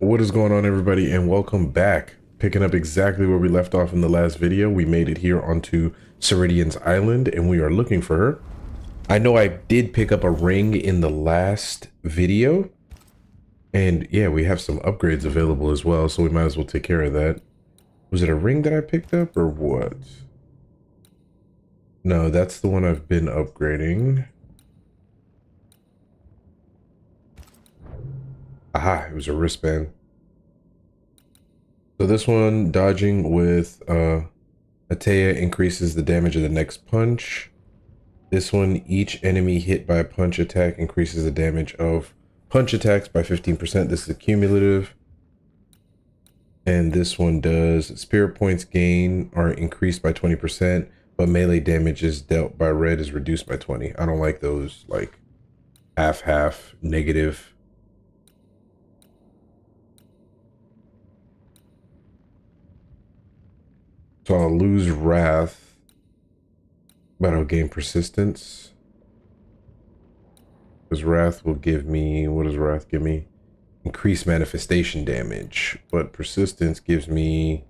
What is going on, everybody, and welcome back. Picking up exactly where we left off in the last video, we made it here onto Ceridian's island and we are looking for her. I know I did pick up a ring in the last video, and yeah, we have some upgrades available as well, so we might as well take care of that. Was it a ring that I picked up or what? No, that's the one I've been upgrading. Aha, it was a wristband. So this one, dodging with Antea, increases the damage of the next punch. This one, each enemy hit by a punch attack increases the damage of punch attacks by 15%. This is cumulative. And this one does spirit points gain are increased by 20%, but melee damage is dealt by red is reduced by 20. I don't like those like half negative. So I'll lose wrath, but I'll gain persistence. Because wrath will give me, what does wrath give me? Increased manifestation damage, but persistence gives me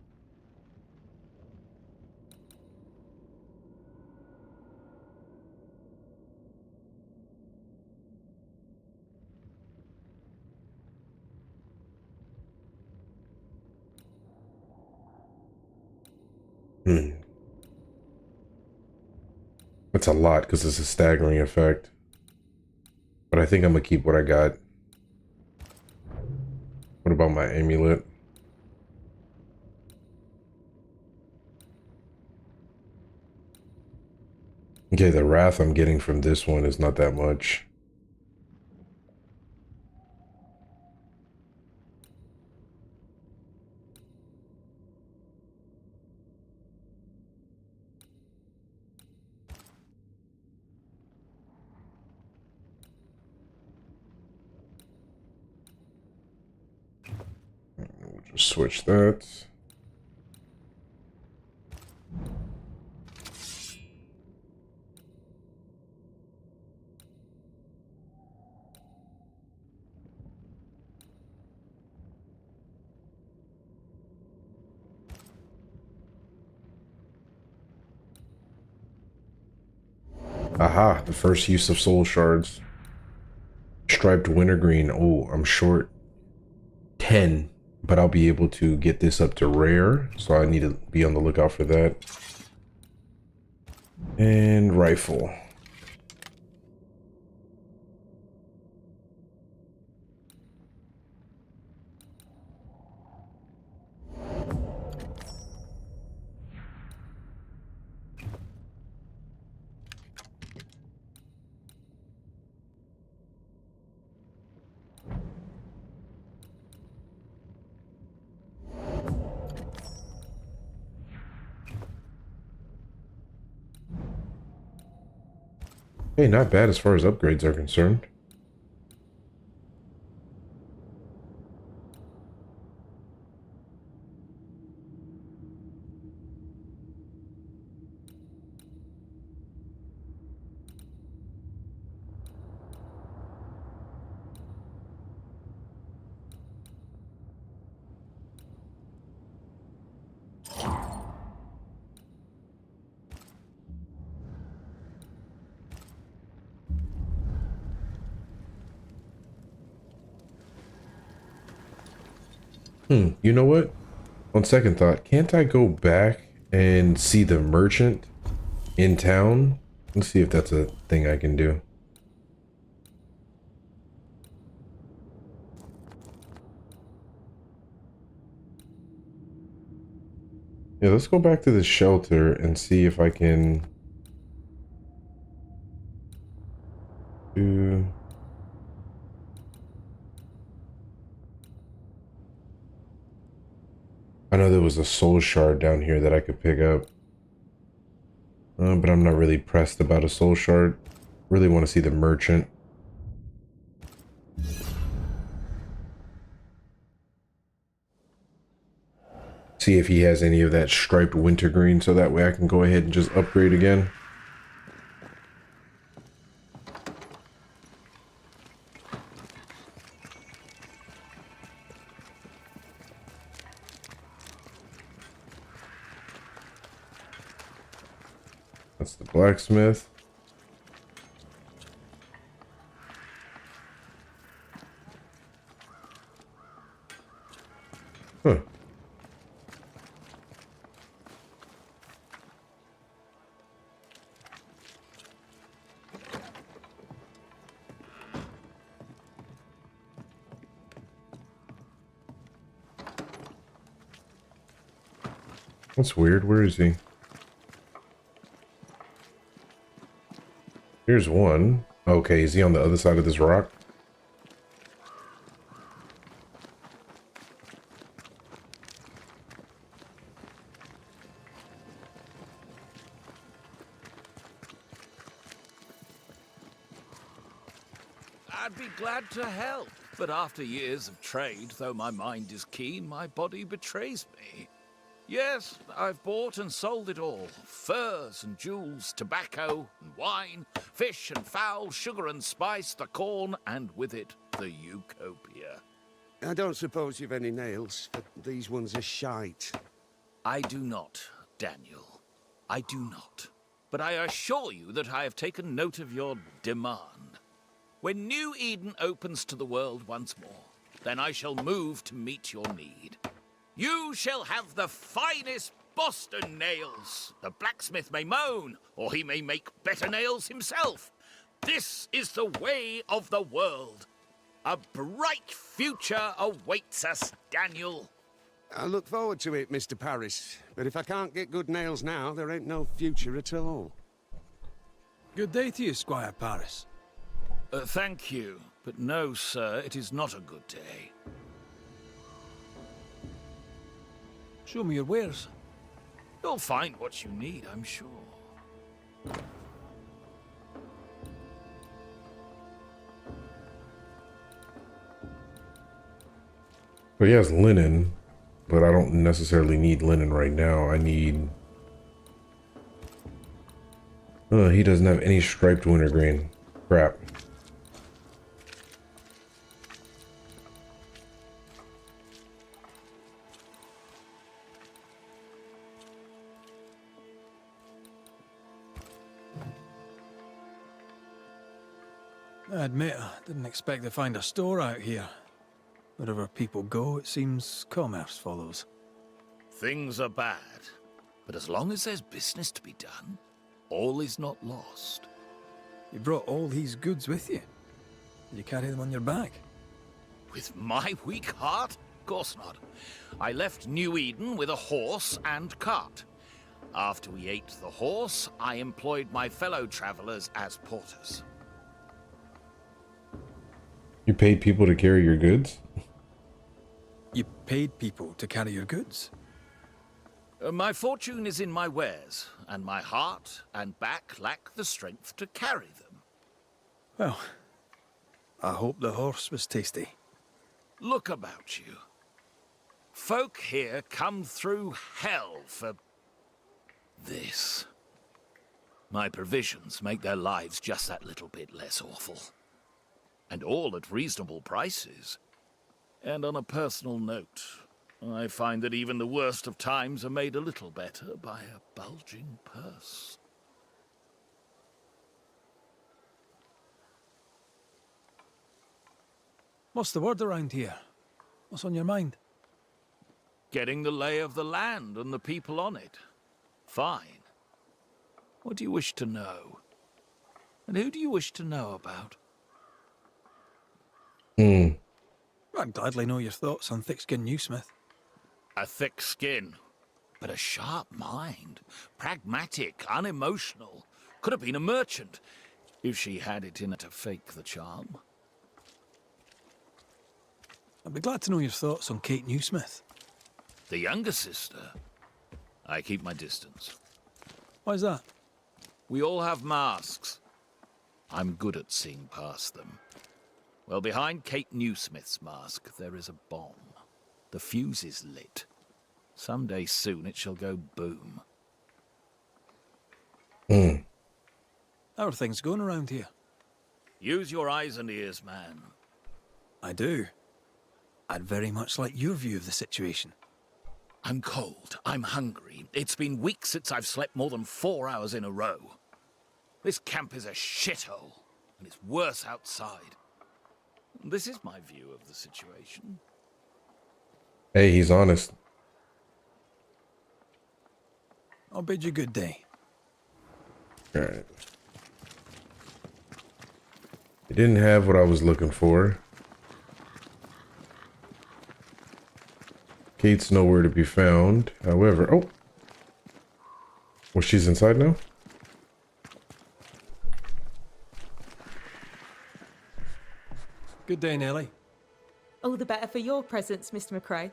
that's a lot because it's a staggering effect. But I think I'm gonna keep what I got. What about my amulet? Okay, the wrath I'm getting from this one is not that much. We'll just switch that. Aha, the first use of soul shards. Striped wintergreen. Oh, I'm short 10, but I'll be able to get this up to rare, so I need to be on the lookout for that. And rifle. Hey, not bad as far as upgrades are concerned. You know what? On second thought, can't I go back and see the merchant in town? Let's see if that's a thing I can do. Yeah, let's go back to the shelter and see if I can do... I know there was a soul shard down here that I could pick up. But I'm not really pressed about a soul shard. Really want to see the merchant. See if he has any of that striped wintergreen so that way I can go ahead and just upgrade again. That's the blacksmith. Huh. That's weird. Where is he? Here's one. Okay, is he on the other side of this rock? I'd be glad to help, but after years of trade, though my mind is keen, my body betrays me. Yes, I've bought and sold it all. Furs and jewels, tobacco and wine, fish and fowl, sugar and spice, the corn, and with it, the Utopia. I don't suppose you've any nails, but these ones are shite. I do not, Daniel. I do not. But I assure you that I have taken note of your demand. When New Eden opens to the world once more, then I shall move to meet your need. You shall have the finest Boston nails. The blacksmith may moan, or he may make better nails himself. This is the way of the world. A bright future awaits us, Daniel. I look forward to it, Mr. Paris. But if I can't get good nails now, there ain't no future at all. Good day to you, Squire Paris. Thank you, but no, sir, it is not a good day. Show me your wares. You'll find what you need, I'm sure. So he has linen, but I don't necessarily need linen right now. I need... he doesn't have any striped wintergreen. Crap. I admit, I didn't expect to find a store out here. Wherever people go, it seems commerce follows. Things are bad, but as long as there's business to be done, all is not lost. You brought all these goods with you. Did you carry them on your back? With my weak heart? Of course not. I left New Eden with a horse and cart. After we ate the horse, I employed my fellow travelers as porters. You paid people to carry your goods? You paid people to carry your goods? My fortune is in my wares, and my heart and back lack the strength to carry them. Well, I hope the horse was tasty. Look about you. Folk here come through hell for this. My provisions make their lives just that little bit less awful. And all at reasonable prices. And on a personal note, I find that even the worst of times are made a little better by a bulging purse. What's the word around here? What's on your mind? Getting the lay of the land and the people on it. Fine. What do you wish to know? And who do you wish to know about? I'd gladly know your thoughts on thick-skinned Newsmith. A thick skin, but a sharp mind. Pragmatic, unemotional. Could have been a merchant, if she had it in her to fake the charm. I'd be glad to know your thoughts on Kate Newsmith. The younger sister. I keep my distance. Why's that? We all have masks. I'm good at seeing past them. Well, behind Kate Newsmith's mask, there is a bomb. The fuse is lit. Someday soon it shall go boom. How are things going around here? Use your eyes and ears, man. I do. I'd very much like your view of the situation. I'm cold. I'm hungry. It's been weeks since I've slept more than 4 hours in a row. This camp is a shithole, and it's worse outside. This is my view of the situation. Hey, he's honest. I'll bid you good day. All right. It didn't have what I was looking for. Kate's nowhere to be found. However, oh. Well, she's inside now? Good day, Nellie. All the better for your presence, Mr. McRae.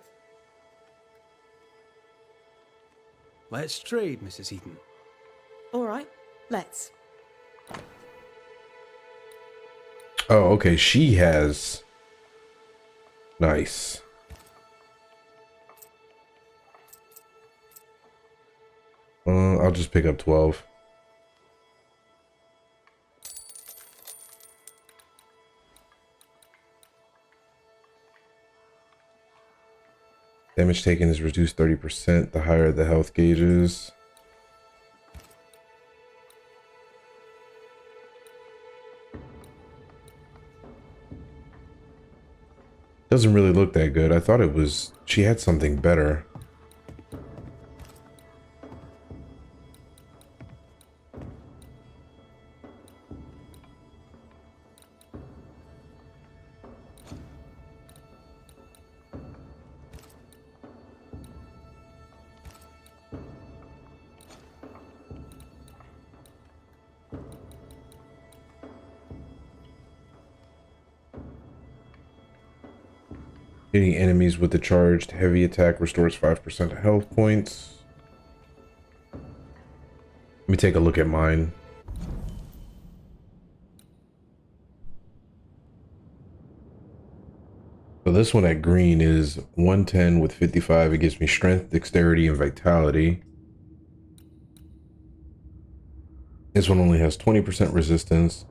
Let's trade, Mrs. Eden. All right, let's. Oh, okay. She has. Nice. I'll just pick up 12. Damage taken is reduced 30% the higher the health gauges. Doesn't really look that good. I thought it was... She had something better. Hitting enemies with the charged heavy attack restores 5% health points. Let me take a look at mine. So this one at green is 110 with 55. It gives me strength, dexterity, and vitality. This one only has 20% resistance,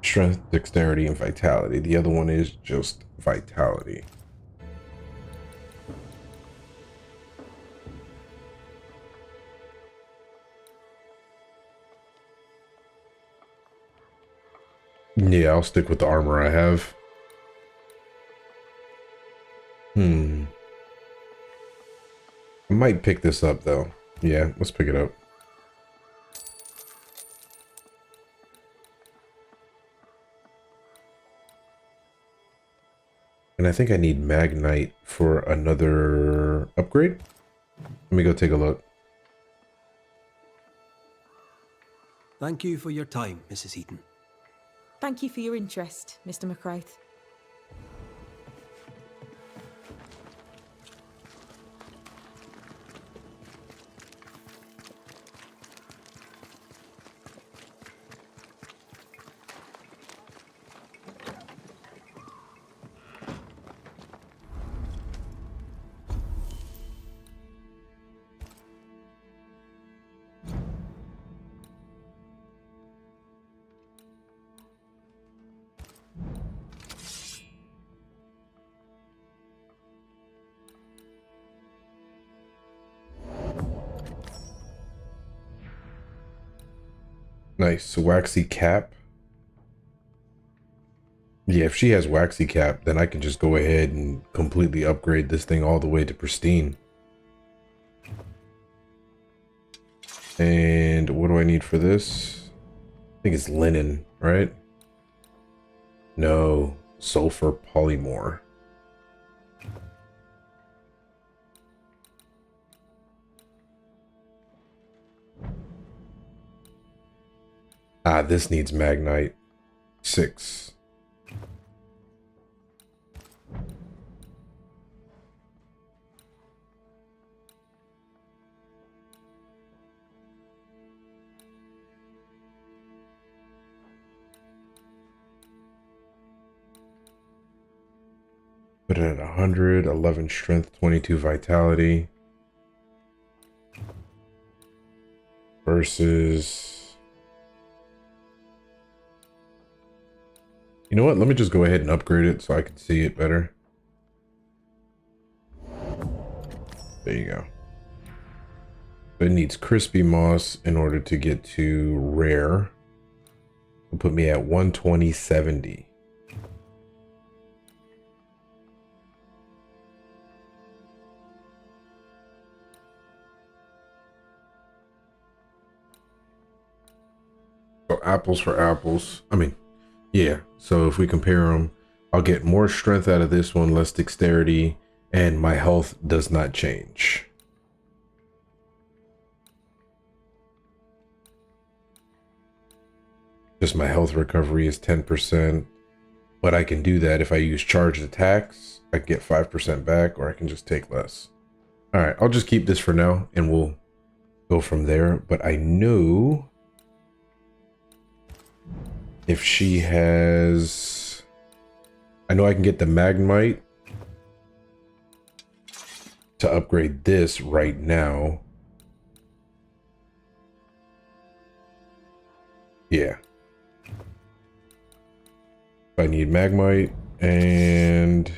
strength, dexterity, and vitality. The other one is just vitality. Yeah, I'll stick with the armor I have. I might pick this up though. Yeah, let's pick it up. And I think I need Magnite for another upgrade. Let me go take a look. Thank you for your time, Mrs. Eden. Thank you for your interest, Mr. McRae. Nice. Waxy cap. Yeah, if she has waxy cap, then I can just go ahead and completely upgrade this thing all the way to pristine. And what do I need for this? I think it's linen, right? No, sulfur polymorph. Ah, this needs Magnite. 6. Put it at 100, 11 strength, 22 vitality. Versus... You know what? Let me just go ahead and upgrade it so I can see it better. There you go. It needs crispy moss in order to get to rare. It'll put me at 120.70. So apples for apples. I mean, yeah. So if we compare them, I'll get more strength out of this one, less dexterity, and my health does not change. Just my health recovery is 10%, but I can do that if I use charged attacks. I get 5% back, or I can just take less. All right, I'll just keep this for now, and we'll go from there. But I know if she has, I know I can get the Magmite to upgrade this right now. Yeah. I need Magmite and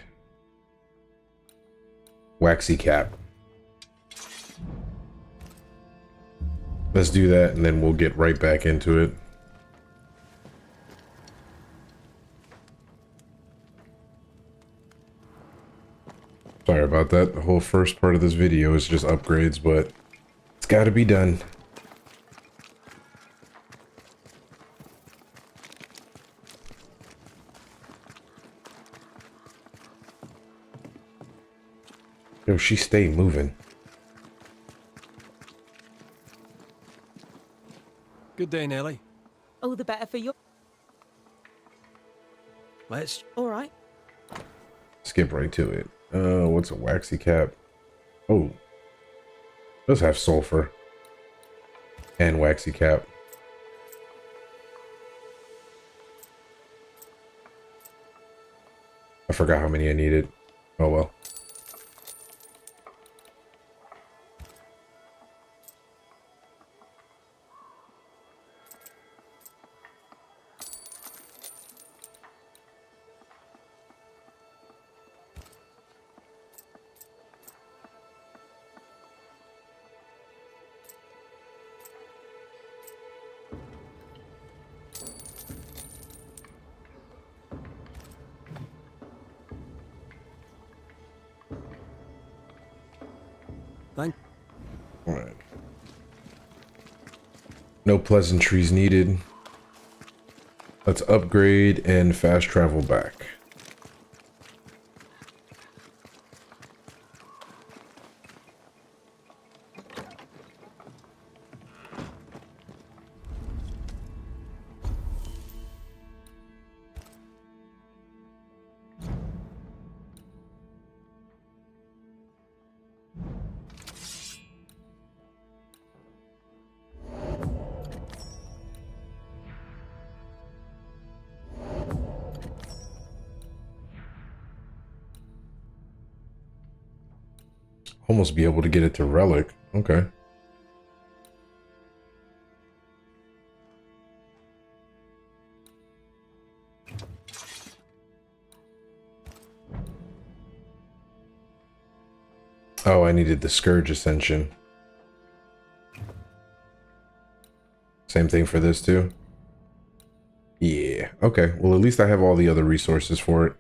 Waxy Cap. Let's do that, and then we'll get right back into it. Sorry about that. The whole first part of this video is just upgrades, but it's got to be done. Yo, she stay moving. Good day, Nelly. Oh, the better for your... Let's... All right. Skip right to it. What's a Waxy Cap? Oh, does have sulfur and Waxy Cap. I forgot how many I needed. Oh well. Thank... All right. No pleasantries needed. Let's upgrade and fast travel back. Almost be able to get it to Relic. Okay. Oh, I needed the Scourge Ascension. Same thing for this too? Yeah. Okay. Well, at least I have all the other resources for it.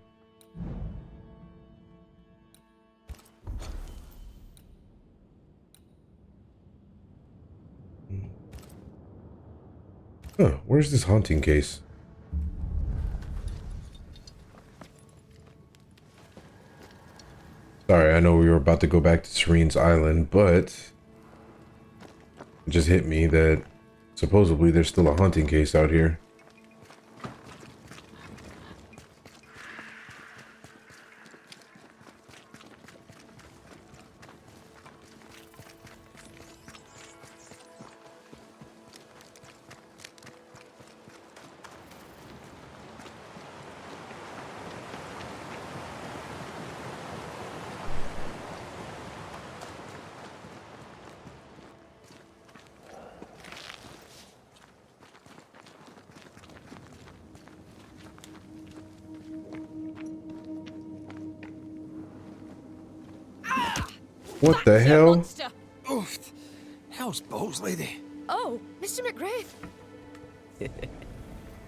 Huh, where's this haunting case? Sorry, I know we were about to go back to Serene's Island, but it just hit me that supposedly there's still a haunting case out here. What the hell? Oof. Hell Those balls, lady. Oh, Mr. McGrath.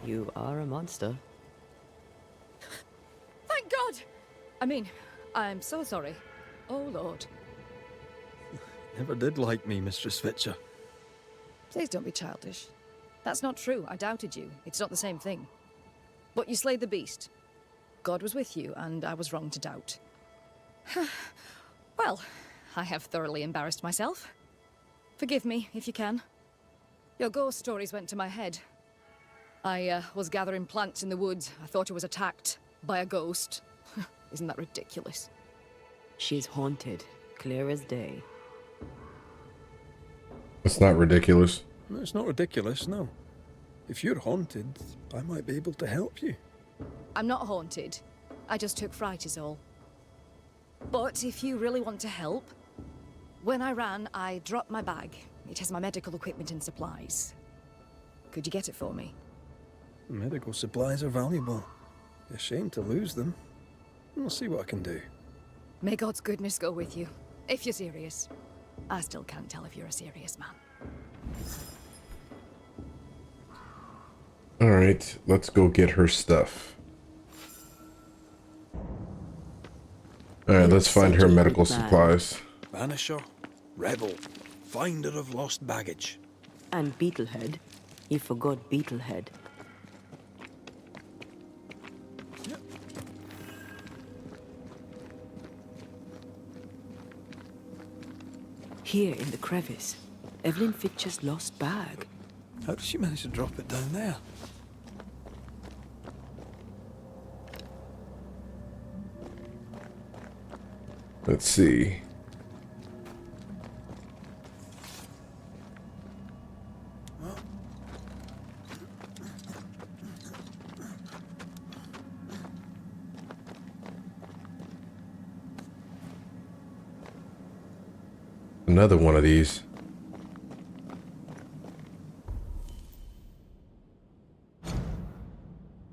You are a monster. Thank God! I mean, I'm so sorry. Oh, Lord. Never did like me, Mistress Fitcher. Please don't be childish. That's not true. I doubted you. It's not the same thing. But you slayed the beast. God was with you, and I was wrong to doubt. Well, I have thoroughly embarrassed myself. Forgive me, if you can. Your ghost stories went to my head. I was gathering plants in the woods. I thought I was attacked by a ghost. Isn't that ridiculous? She's haunted, clear as day. It's not ridiculous. No, it's not ridiculous, no. If you're haunted, I might be able to help you. I'm not haunted. I just took fright is all. But if you really want to help, when I ran, I dropped my bag. It has my medical equipment and supplies. Could you get it for me? Medical supplies are valuable. Be a shame to lose them. I'll see what I can do. May God's goodness go with you, if you're serious. I still can't tell if you're a serious man. Alright, let's go get her stuff. Alright, let's find her medical supplies. Banisher, rebel, finder of lost baggage. And Beetlehead. You forgot Beetlehead. Here in the crevice, Evelyn Fitcher's lost bag. How did she manage to drop it down there? Let's see. Another one of these.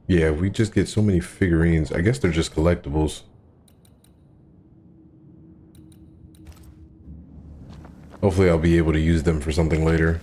Yeah, we just get so many figurines. I guess they're just collectibles. Hopefully I'll be able to use them for something later.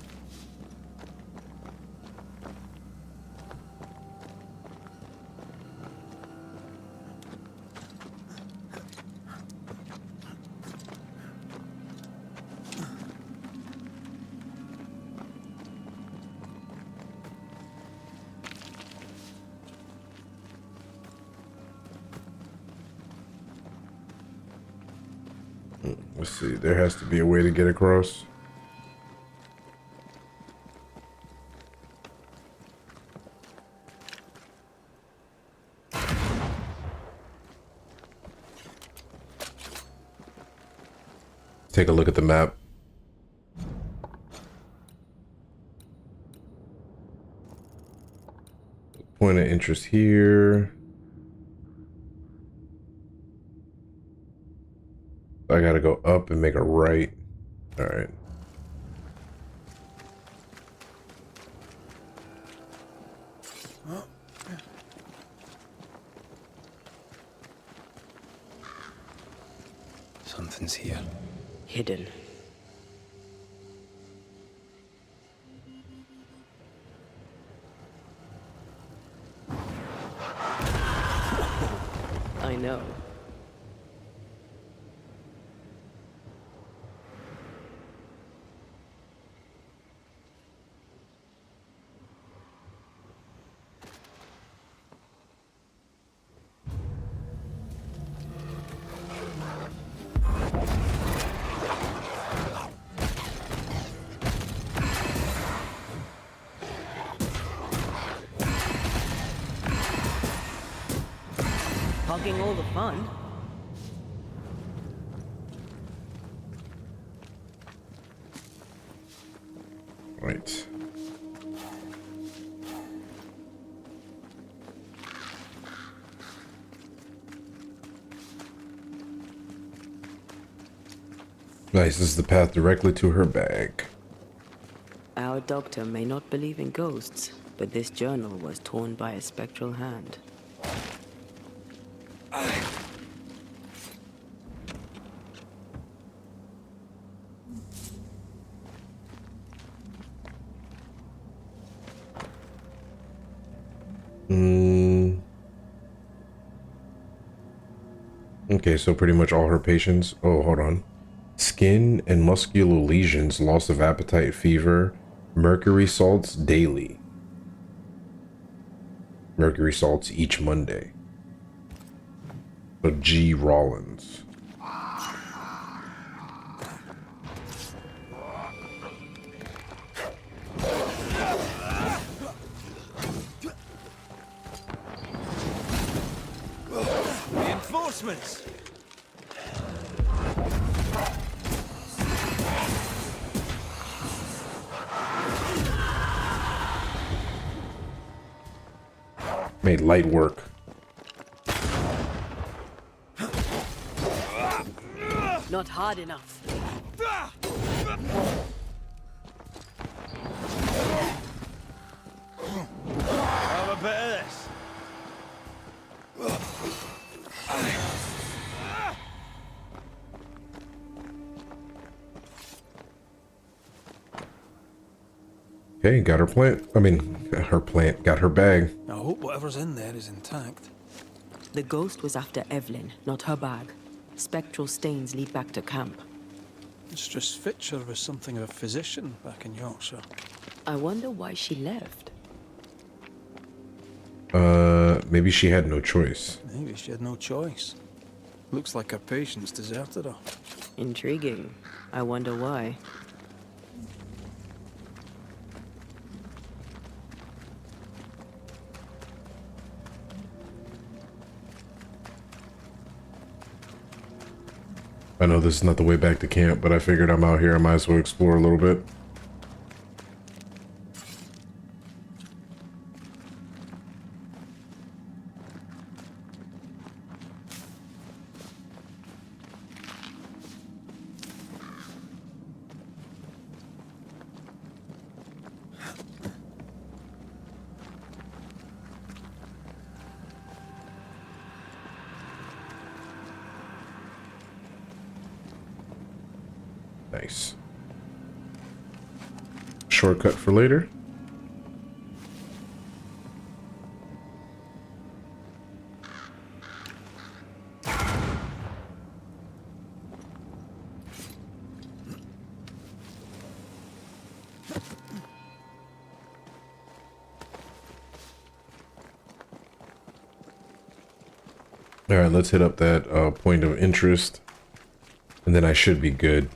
Let's see, there has to be a way to get across. Take a look at the map. Point of interest here. I gotta go up and make a right. All right. Something's here. Hidden. I know. Hogging all the fun. Right. Nice, this is the path directly to her bag. Our doctor may not believe in ghosts, but this journal was torn by a spectral hand. Okay, so pretty much all her patients. Oh, hold on. Skin and muscular lesions, loss of appetite, fever, mercury salts daily. Mercury salts each Monday. So G. Rollins. Reinforcements! Made light work. Not hard enough. Have a bit of this. Okay, got her plant. I mean, her plant got her bag. I hope whatever's in there is intact. The ghost was after Evelyn, not her bag. Spectral stains lead back to camp. Mistress Fitcher was something of a physician back in Yorkshire. I wonder why she left. Maybe she had no choice. Maybe she had no choice. Looks like her patients deserted her. Intriguing. I wonder why. I know this is not the way back to camp, but I figured I'm out here. I might as well explore a little bit. Nice. Shortcut for later. All right, let's hit up that point of interest, and then I should be good.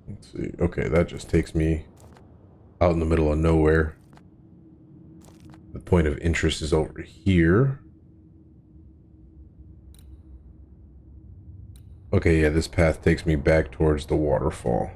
Let's see. Okay, that just takes me out in the middle of nowhere. The point of interest is over here. Okay, yeah, this path takes me back towards the waterfall.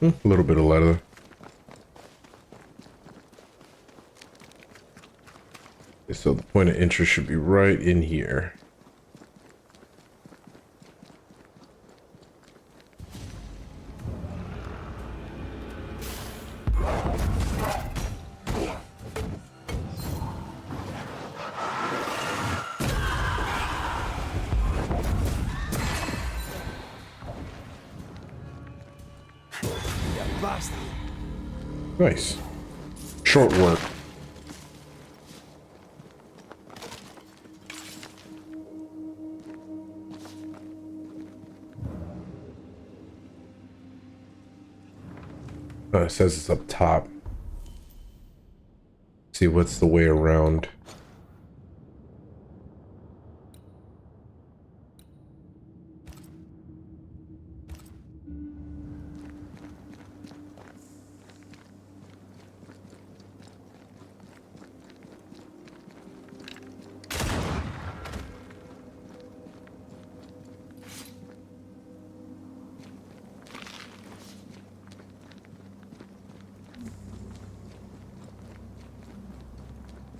A little bit of leather. Okay, so the point of interest should be right in here. Nice. Short work. It says it's up top. See what's the way around.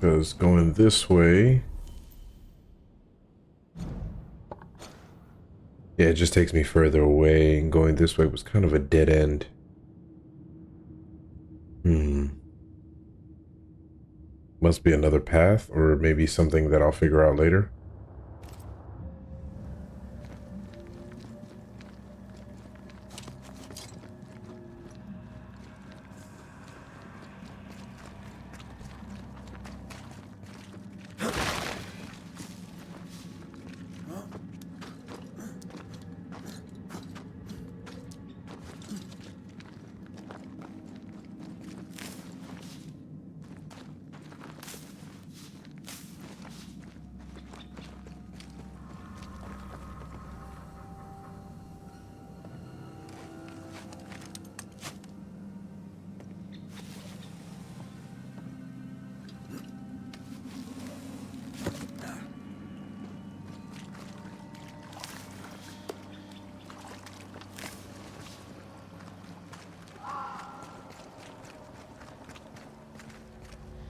because going this way, yeah, it just takes me further away, and going this way was kind of a dead end. Must be another path, or maybe something that I'll figure out later.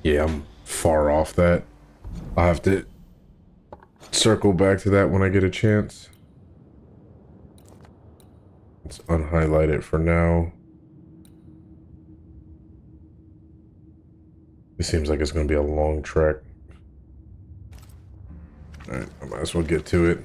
Yeah, I'm far off that. I'll have to circle back to that when I get a chance. Let's unhighlight it for now. It seems like it's going to be a long trek. Alright, I might as well get to it.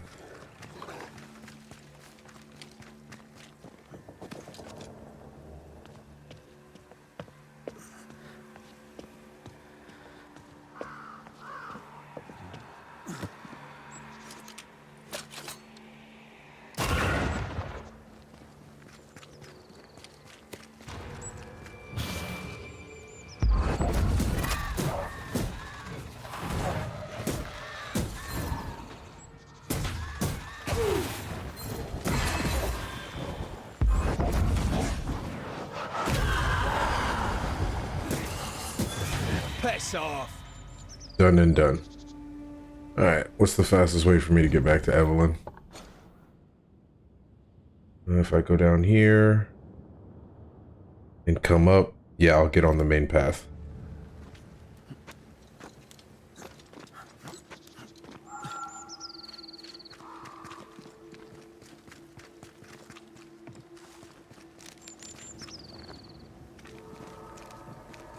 Piss off! Done and done. Alright, what's the fastest way for me to get back to Evelyn? If I go down here and come up, yeah, I'll get on the main path.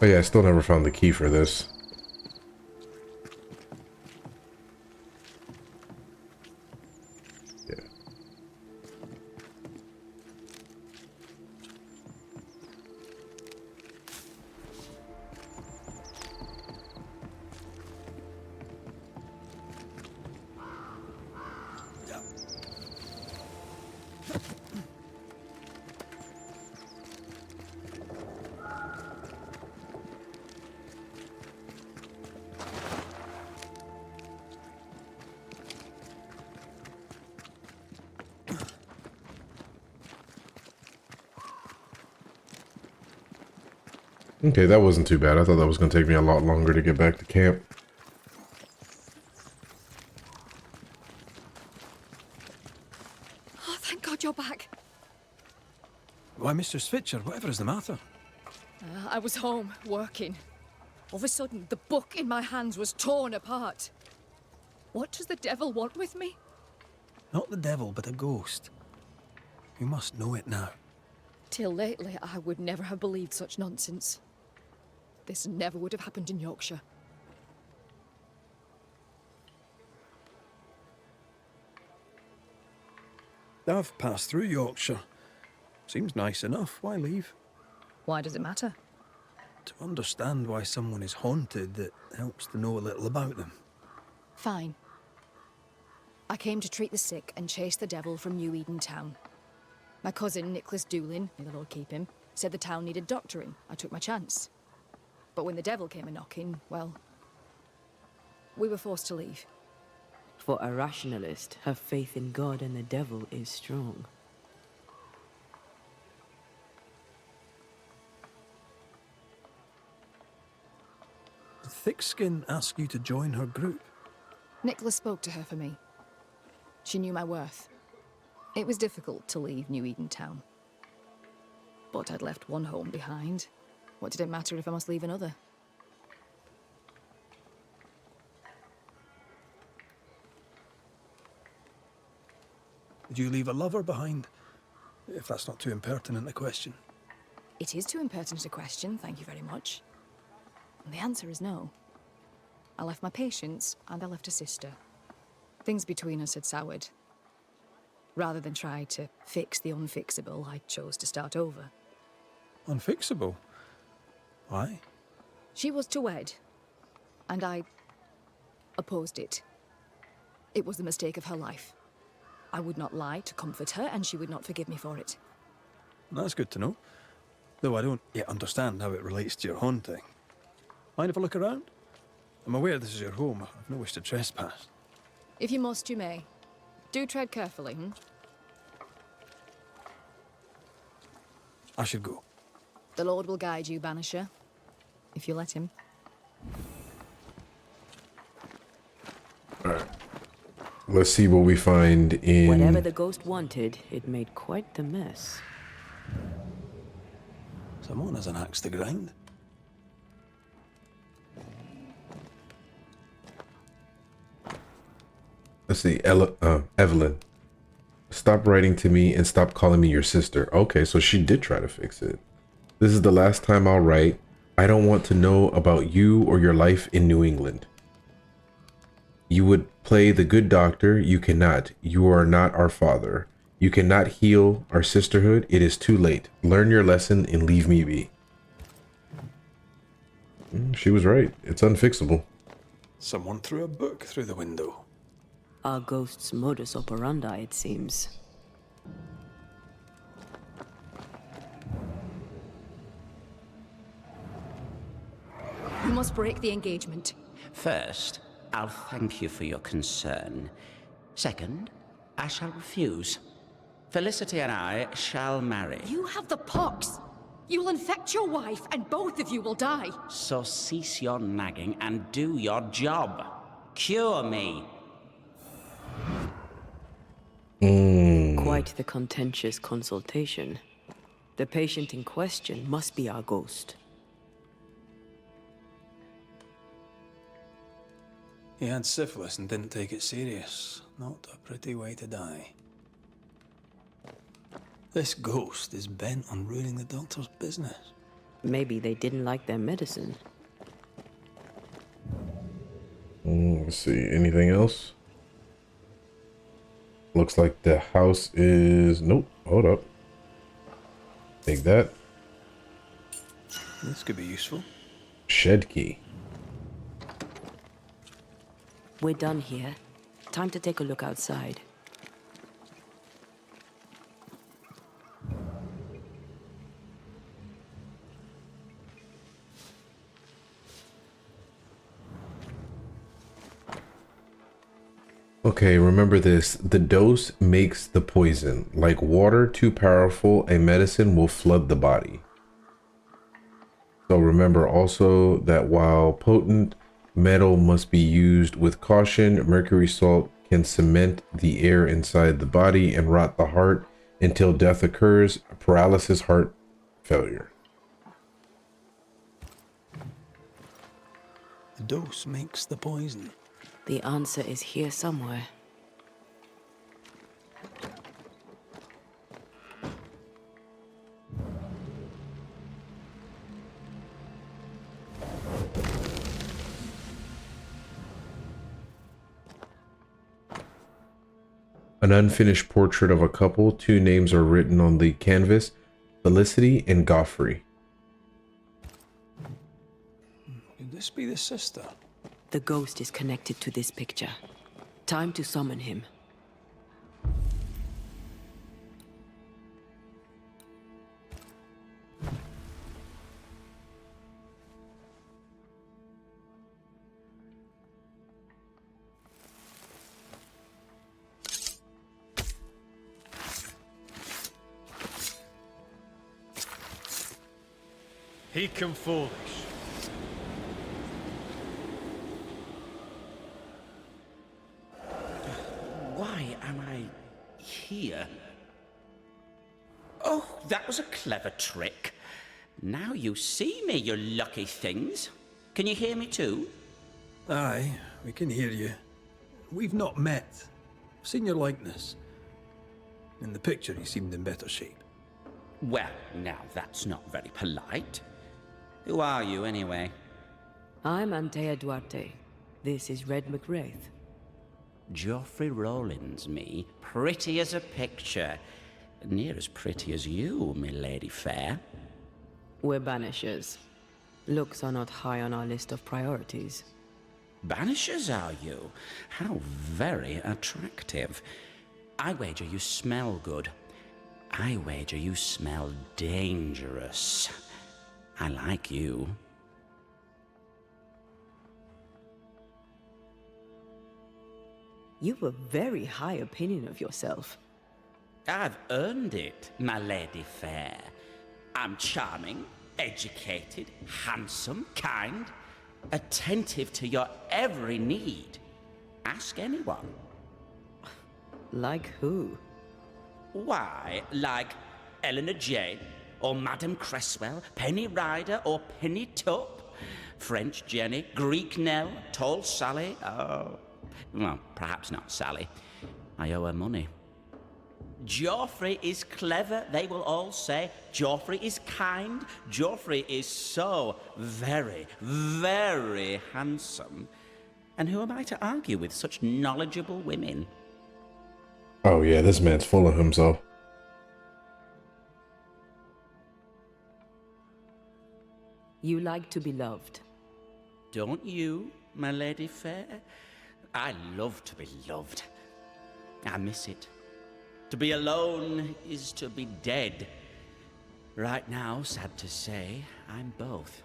Oh yeah, I still never found the key for this. Yeah. Okay, that wasn't too bad. I thought that was going to take me a lot longer to get back to camp. Oh, thank God you're back. Why, Mr. Switcher, whatever is the matter? I was home, working. All of a sudden, the book in my hands was torn apart. What does the devil want with me? Not the devil, but a ghost. You must know it now. Till lately, I would never have believed such nonsense. This never would have happened in Yorkshire. I've passed through Yorkshire. Seems nice enough. Why leave? Why does it matter? To understand why someone is haunted, it helps to know a little about them. Fine. I came to treat the sick and chase the devil from New Eden town. My cousin, Nicholas Doolin, may the Lord keep him, said the town needed doctoring. I took my chance. But when the devil came a-knocking, well, we were forced to leave. For a rationalist, her faith in God and the devil is strong. Did Thickskin ask you to join her group? Nicholas spoke to her for me. She knew my worth. It was difficult to leave New Eden town. But I'd left one home behind. What did it matter if I must leave another? Would you leave a lover behind? If that's not too impertinent a question. It is too impertinent a question, thank you very much. And the answer is no. I left my patients, and I left a sister. Things between us had soured. Rather than try to fix the unfixable, I chose to start over. Unfixable? Why? She was to wed, and I opposed it. It was the mistake of her life. I would not lie to comfort her, and she would not forgive me for it. That's good to know. Though I don't yet understand how it relates to your haunting. Mind if I look around? I'm aware this is your home. I've no wish to trespass. If you must, you may. Do tread carefully, I should go. The Lord will guide you, Banisher. If you let him. Alright. Let's see what we find in... Whatever the ghost wanted, it made quite the mess. Someone has an axe to grind. Let's see, Evelyn. Stop writing to me and stop calling me your sister. Okay, so she did try to fix it. This is the last time I'll write. I don't want to know about you or your life in New England. You would play the good doctor. You cannot. You are not our father. You cannot heal our sisterhood. It is too late. Learn your lesson and leave me be. She was right. It's unfixable. Someone threw a book through the window. Our ghost's modus operandi, it seems. You must break the engagement. First, I'll thank you for your concern. Second, I shall refuse. Felicity and I shall marry. You have the pox. You'll infect your wife, and both of you will die. So cease your nagging and do your job. Cure me. Quite the contentious consultation. The patient in question must be our ghost. He had syphilis and didn't take it serious. Not a pretty way to die. This ghost is bent on ruining the doctor's business. Maybe they didn't like their medicine. Let's see, anything else? Looks like the house is... Nope, hold up. Take that. This could be useful. Shed key. We're done here. Time to take a look outside. Okay, remember this. The dose makes the poison. Like water too powerful, a medicine will flood the body. So remember also that while potent, metal must be used with caution. Mercury salt can cement the air inside the body and rot the heart until death occurs. Paralysis, heart failure. The dose makes the poison. The answer is here somewhere. An unfinished portrait of a couple. Two names are written on the canvas. Felicity and Godfrey. Could this be the sister? The ghost is connected to this picture. Time to summon him. He come foolish. Why am I here? Oh, that was a clever trick. Now you see me, you lucky things. Can you hear me too? Aye, we can hear you. We've not met. I've seen your likeness. In the picture, he seemed in better shape. Well, now that's not very polite. Who are you, anyway? I'm Antea Duarte. This is Red McWraith. Geoffrey Rollins, me. Pretty as a picture. Near as pretty as you, my lady fair. We're Banishers. Looks are not high on our list of priorities. Banishers, are you? How very attractive. I wager you smell good. I wager you smell dangerous. I like you. You've a very high opinion of yourself. I've earned it, my lady fair. I'm charming, educated, handsome, kind, attentive to your every need. Ask anyone. Like who? Why, like Eleanor Jane, or Madame Cresswell, Penny Ryder, or Penny Tup, French Jenny, Greek Nell, Tall Sally, well, perhaps not Sally. I owe her money. Geoffrey is clever, they will all say. Geoffrey is kind. Geoffrey is so very, very handsome. And who am I to argue with such knowledgeable women? Oh yeah, this man's full of himself. You like to be loved. Don't you, my lady fair? I love to be loved. I miss it. To be alone is to be dead. Right now, sad to say, I'm both.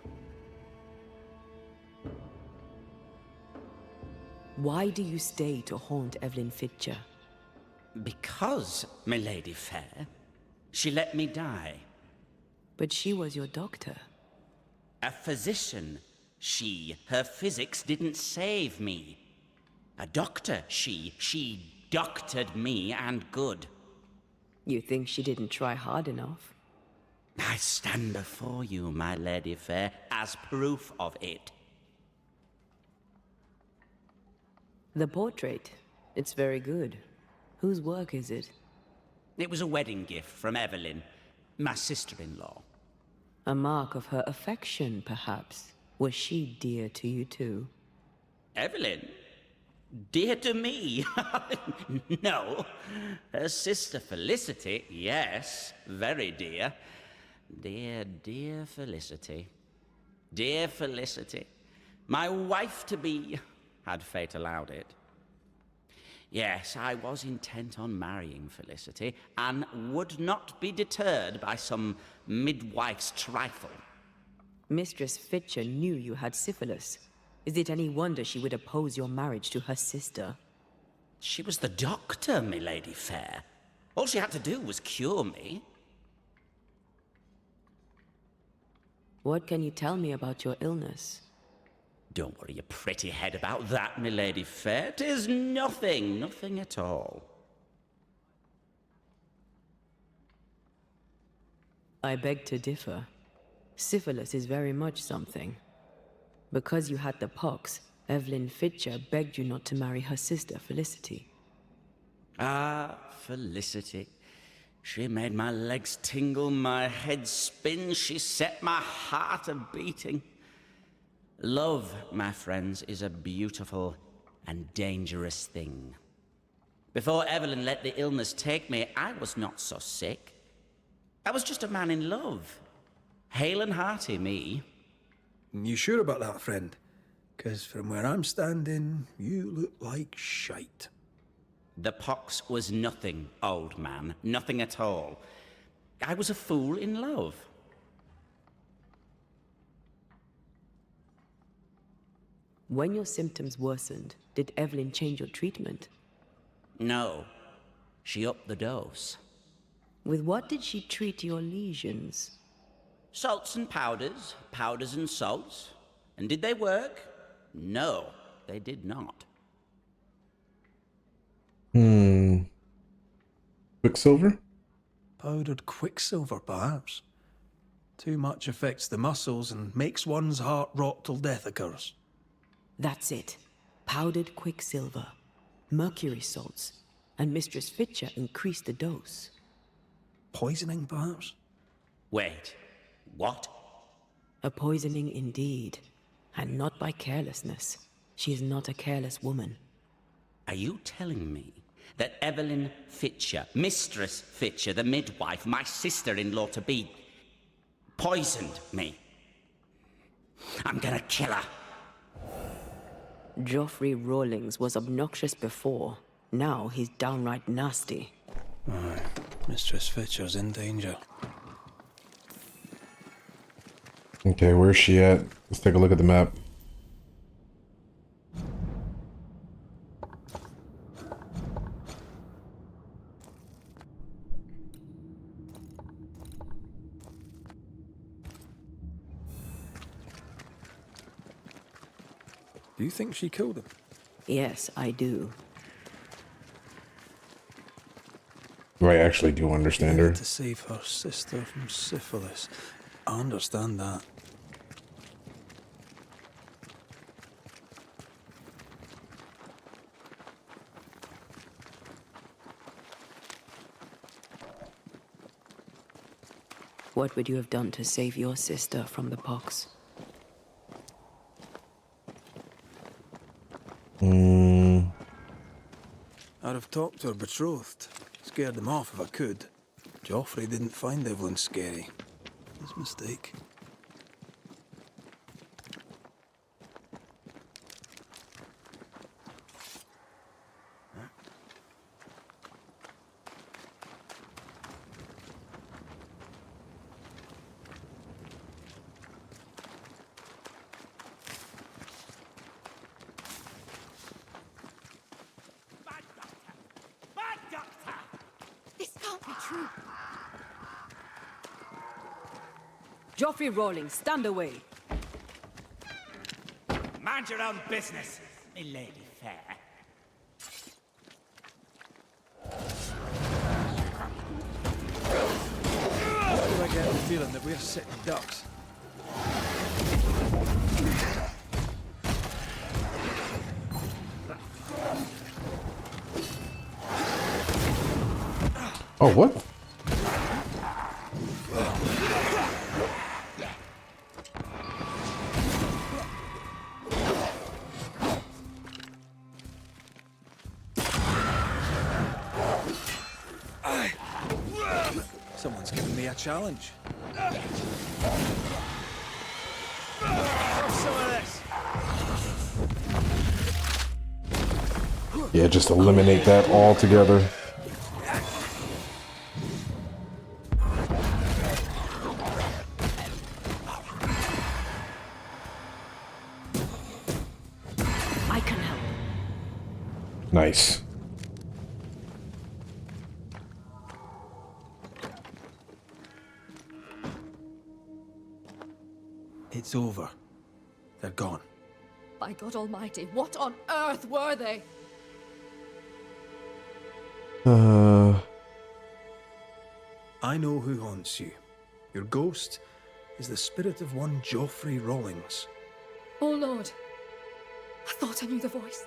Why do you stay to haunt Evelyn Fitcher? Because, my lady fair, she let me die. But she was your doctor. A physician, she. Her physics didn't save me. A doctor, she doctored me and good. You think she didn't try hard enough? I stand before you, my lady fair, as proof of it. The portrait. It's very good. Whose work is it? It was a wedding gift from Evelyn, my sister-in-law. A mark of her affection, perhaps. Was she dear to you too? Evelyn? Dear to me? No. Her sister Felicity, yes, very dear. Dear Felicity. Dear Felicity. My wife-to-be, had fate allowed it. Yes, I was intent on marrying Felicity, and would not be deterred by some midwife's trifle. Mistress Fitcher knew you had syphilis. Is it any wonder she would oppose your marriage to her sister? She was the doctor, my lady fair. All she had to do was cure me. What can you tell me about your illness? Don't worry your pretty head about that, my lady fair. 'Tis nothing, nothing at all. I beg to differ. Syphilis is very much something. Because you had the pox, Evelyn Fitcher begged you not to marry her sister, Felicity. Ah, Felicity. She made my legs tingle, my head spin. She set my heart a-beating. Love, my friends, is a beautiful and dangerous thing. Before Evelyn let the illness take me, I was not so sick. I was just a man in love. Hale and hearty, me. You sure about that, friend? 'Cause from where I'm standing, you look like shite. The pox was nothing, old man. Nothing at all. I was a fool in love. When your symptoms worsened, did Evelyn change your treatment? No. She upped the dose. With what did she treat your lesions? Salts and powders, powders and salts. And did they work? No, they did not. Quicksilver? Powdered quicksilver, perhaps. Too much affects the muscles and makes one's heart rot till death occurs. That's it. Powdered quicksilver. Mercury salts. and Mistress Fitcher increased the dose. Poisoning, perhaps? Wait, what? A poisoning indeed, and not by carelessness. She is not a careless woman. Are you telling me that Evelyn Fitcher, Mistress Fitcher, the midwife, my sister-in-law to be, poisoned me? I'm gonna kill her. Geoffrey Rawlings was obnoxious before. Now he's downright nasty. Aye, Mistress Fitcher's in danger. Okay, where's she at? Let's take a look at the map. Do you think she killed him? Yes, I do. I actually do understand her. To save her sister from syphilis. I understand that. What would you have done to save your sister from the pox? I'd have talked to her betrothed. Scared them off if I could. Joffrey didn't find Evelyn scary. His mistake. This can't be true. Geoffrey Rawlings, stand away. Mind your own business, me lady fair. Why do I get the feeling that we're sitting ducks? Oh, what? Someone's giving me a challenge. Yeah, just eliminate that altogether. I can help. Nice. It's over. They're gone. By God Almighty, what on earth were they? I know who haunts you. Your ghost is the spirit of one Geoffrey Rawlings. Oh Lord. I thought I knew the voice.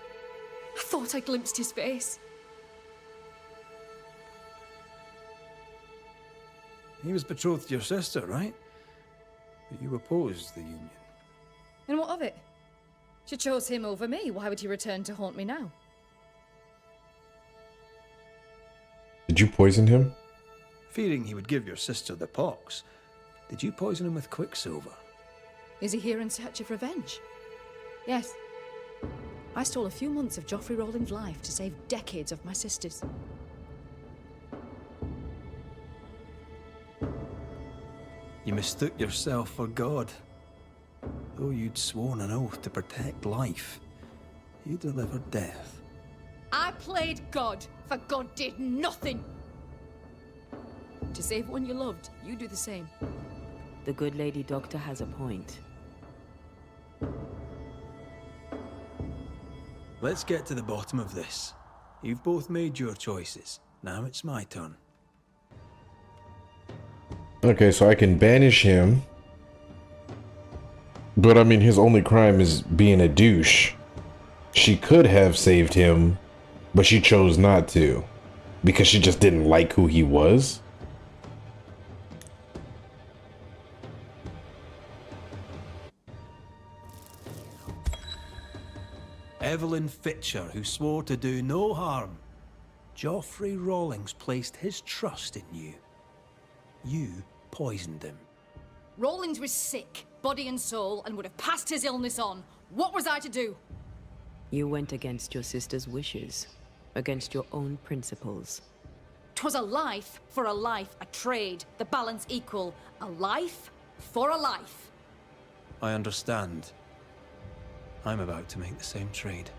I thought I glimpsed his face. He was betrothed to your sister, right? But you opposed the union. And what of it? She chose him over me. Why would he return to haunt me now? Did you poison him? Fearing he would give your sister the pox, did you poison him with quicksilver? Is he here in search of revenge? Yes. I stole a few months of Geoffrey Rawlings' life to save decades of my sister's. You mistook yourself for God. Though you'd sworn an oath to protect life, you delivered death. I played God, for God did nothing. To save one you loved, you do the same. The good lady doctor has a point. Let's get to the bottom of this. You've both made your choices. Now it's my turn. Okay, so I can banish him. But I mean, his only crime is being a douche. She could have saved him, but she chose not to. Because she just didn't like who he was? Evelyn Fitcher, who swore to do no harm. Geoffrey Rawlings placed his trust in you. You poisoned him. Rawlings was sick, body and soul, and would have passed his illness on. What was I to do? You went against your sister's wishes, against your own principles. 'Twas a life for a life, a trade, the balance equal. A life for a life. I understand. I'm about to make the same trade.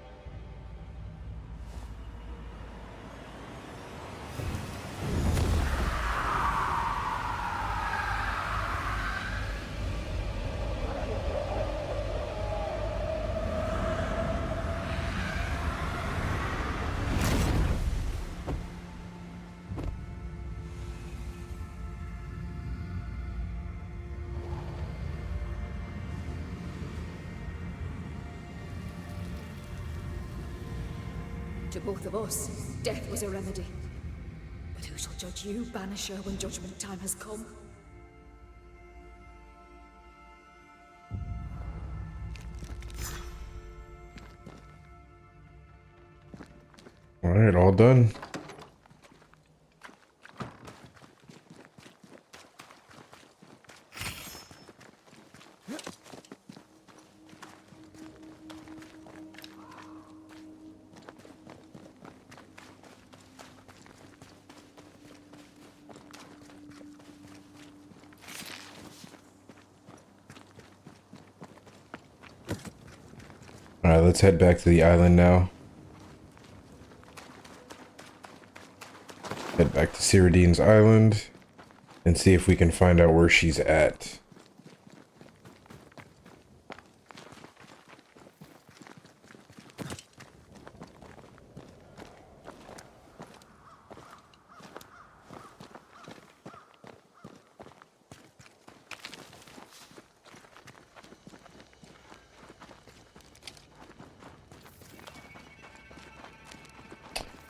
To both of us, death was a remedy. But who shall judge you, Banisher, when judgment time has come? All right, all done. All right, let's head back to the island now. Head back to Cyrodine's island and see if we can find out where she's at.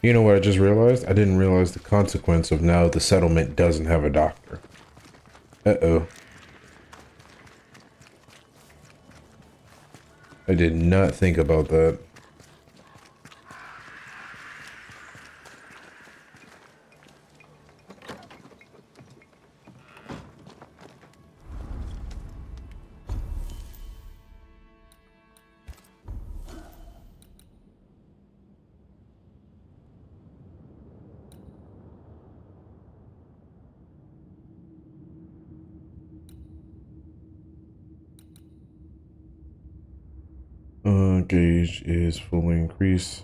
You know what I just realized? I didn't realize the consequence of now the settlement doesn't have a doctor. Uh-oh. I did not think about that. Gauge is fully increased.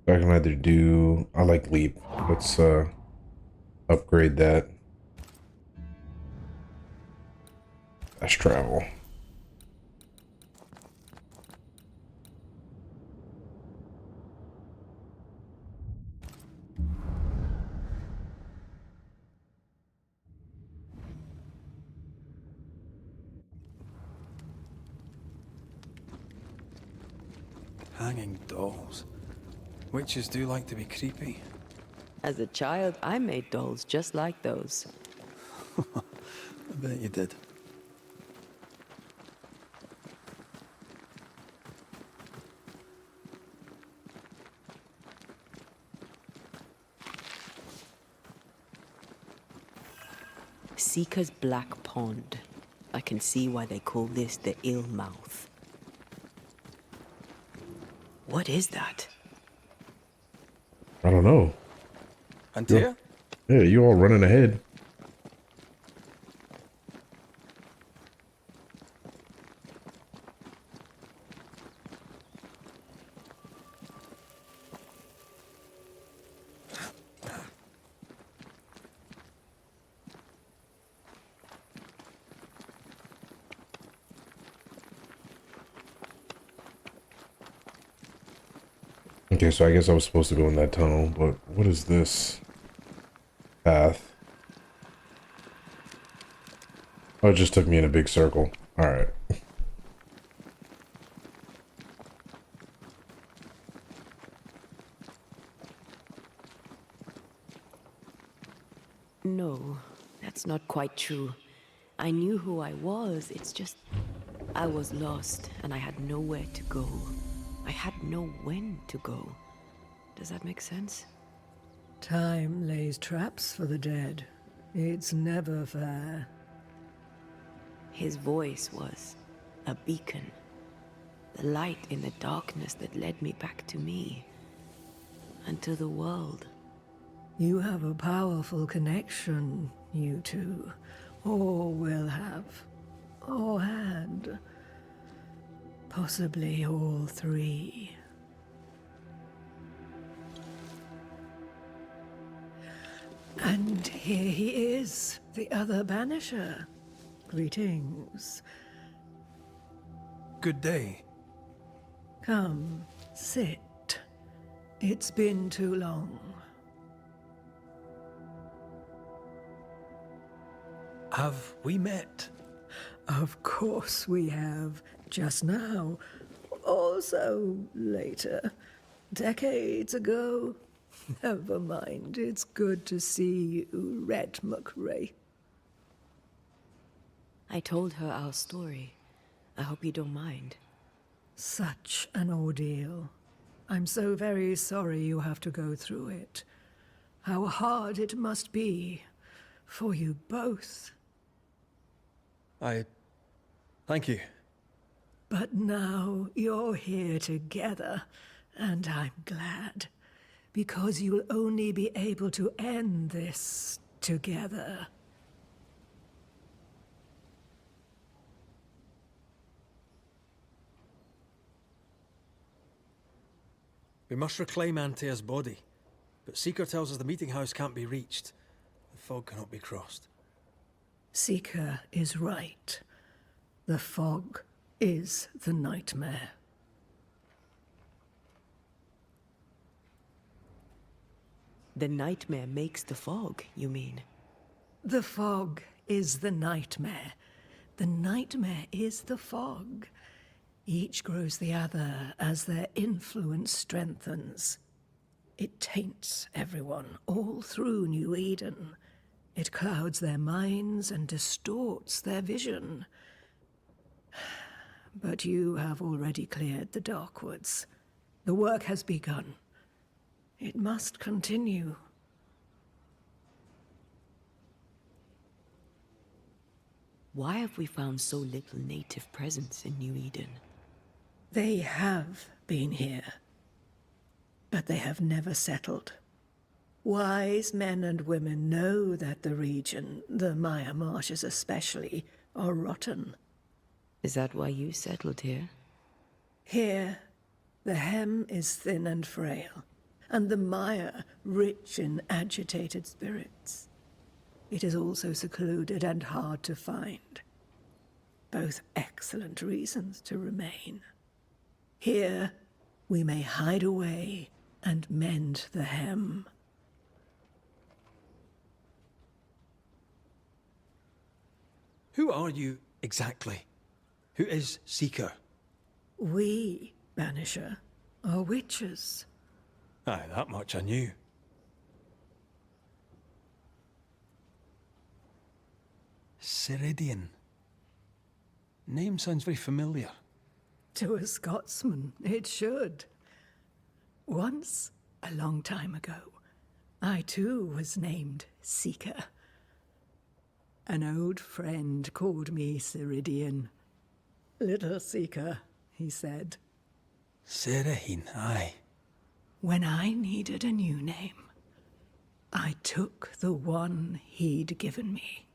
I can either do, I like leap. Let's upgrade that. Fast travel. Hanging dolls. Witches do like to be creepy. As a child, I made dolls just like those. I bet you did. Seeker's Black Pond. I can see why they call this the Ill Mouth. What is that? I don't know. Antea? Yeah, you all running ahead. Okay, so I guess I was supposed to go in that tunnel, but what is this path? Oh, it just took me in a big circle. Alright. No, that's not quite true. I knew who I was, it's just... I was lost, and I had nowhere to go. I had no when to go. Does that make sense? Time lays traps for the dead. It's never fair. His voice was a beacon. The light in the darkness that led me back to me. And to the world. You have a powerful connection, you two. Or will have. Or had. Possibly all three. And here he is, the other Banisher. Greetings. Good day. Come, sit. It's been too long. Have we met? Of course we have. Just now. Also later. Decades ago. Never mind. It's good to see you, Red McRae. I told her our story. I hope you don't mind. Such an ordeal. I'm so very sorry you have to go through it. How hard it must be for you both. Thank you. But now you're here together, and I'm glad. Because you'll only be able to end this together. We must reclaim Antea's body, but Seeker tells us the meeting house can't be reached. The fog cannot be crossed. Seeker is right. The fog is the nightmare. The nightmare makes the fog, you mean? The fog is the nightmare. The nightmare is the fog. Each grows the other as their influence strengthens. It taints everyone, all through New Eden. It clouds their minds and distorts their vision. But you have already cleared the Darkwoods. The work has begun. It must continue. Why have we found so little native presence in New Eden? They have been here, but they have never settled. Wise men and women know that the region, the Maya Marshes especially, are rotten. Is that why you settled here? Here, the hem is thin and frail, and the Maya rich in agitated spirits. It is also secluded and hard to find. Both excellent reasons to remain. Here, we may hide away and mend the hem. Who are you exactly? Who is Seeker? We, Banisher, are witches. Aye, that much I knew. Ceridian. Name sounds very familiar. To a Scotsman, it should. Once, a long time ago, I too was named Seeker. An old friend called me Ceridian. Little Seeker, he said. Serahine, aye. When I needed a new name, I took the one he'd given me.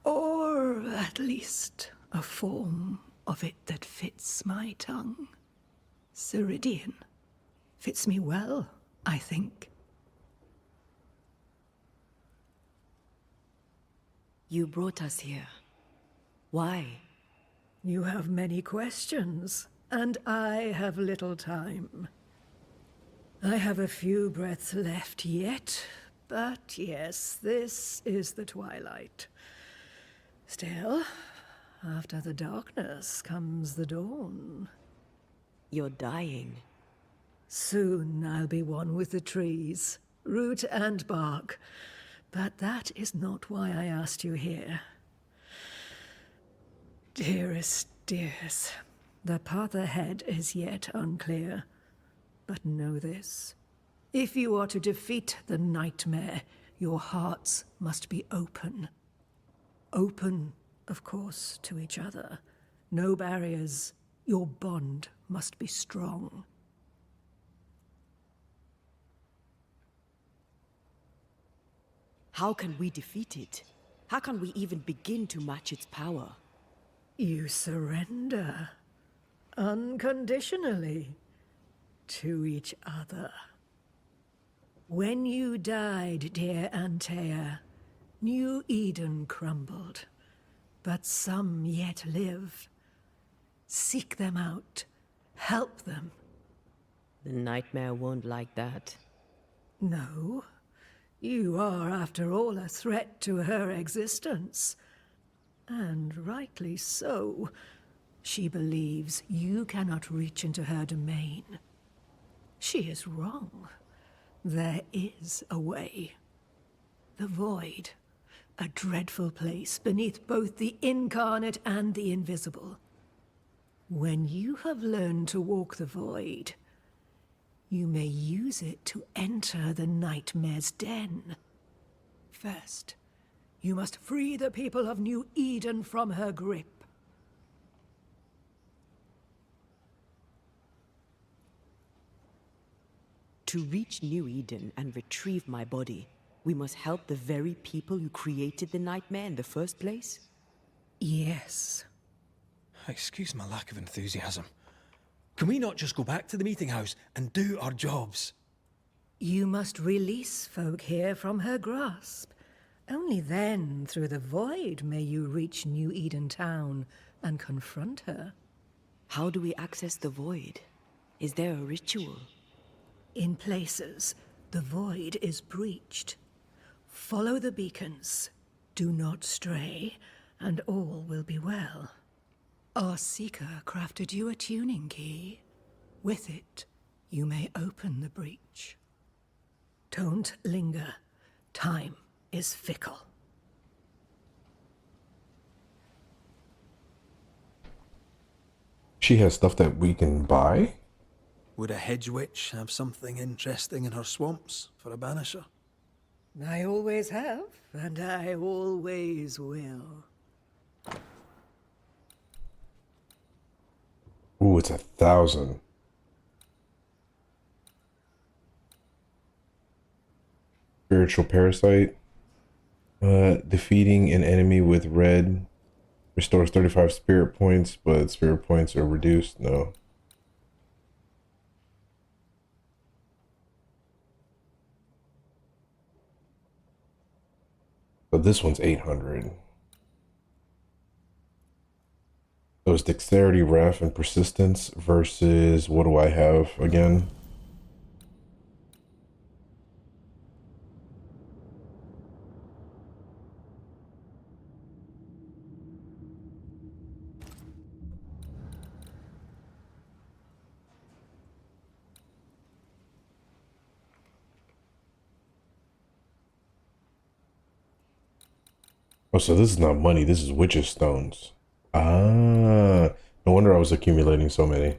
Or at least a form of it that fits my tongue. Ceridian. Fits me well, I think. You brought us here. Why? You have many questions, and I have little time. I have a few breaths left yet, but yes, this is the twilight. Still, after the darkness comes the dawn. You're dying. Soon I'll be one with the trees, root and bark. But that is not why I asked you here. Dearest dears, the path ahead is yet unclear. But know this. If you are to defeat the nightmare, your hearts must be open. Open, of course, to each other. No barriers. Your bond must be strong. How can we defeat it? How can we even begin to match its power? You surrender. Unconditionally. To each other. When you died, dear Antea, New Eden crumbled, but some yet live. Seek them out. Help them. The nightmare won't like that. No. You are, after all, a threat to her existence. And rightly so. She believes you cannot reach into her domain. She is wrong. There is a way. The Void. A dreadful place beneath both the incarnate and the invisible. When you have learned to walk the Void, you may use it to enter the Nightmare's den. First, you must free the people of New Eden from her grip. To reach New Eden and retrieve my body, we must help the very people who created the nightmare in the first place? Yes. Excuse my lack of enthusiasm. Can we not just go back to the meeting house and do our jobs? You must release folk here from her grasp. Only then, through the Void, may you reach New Eden Town and confront her. How do we access the Void? Is there a ritual? In places, the Void is breached. Follow the beacons. Do not stray, and all will be well. Our Seeker crafted you a tuning key. With it, you may open the breach. Don't linger. Time is fickle. She has stuff that we can buy? Would a hedge witch have something interesting in her swamps for a banisher? I always have, and I always will. Ooh, it's 1,000. Spiritual parasite. Defeating an enemy with red restores 35 spirit points, but spirit points are reduced. No. But this one's 800. So it's dexterity, ref, and persistence versus what do I have again? Oh, so this is not money. This is witch's stones. Ah, no wonder I was accumulating so many.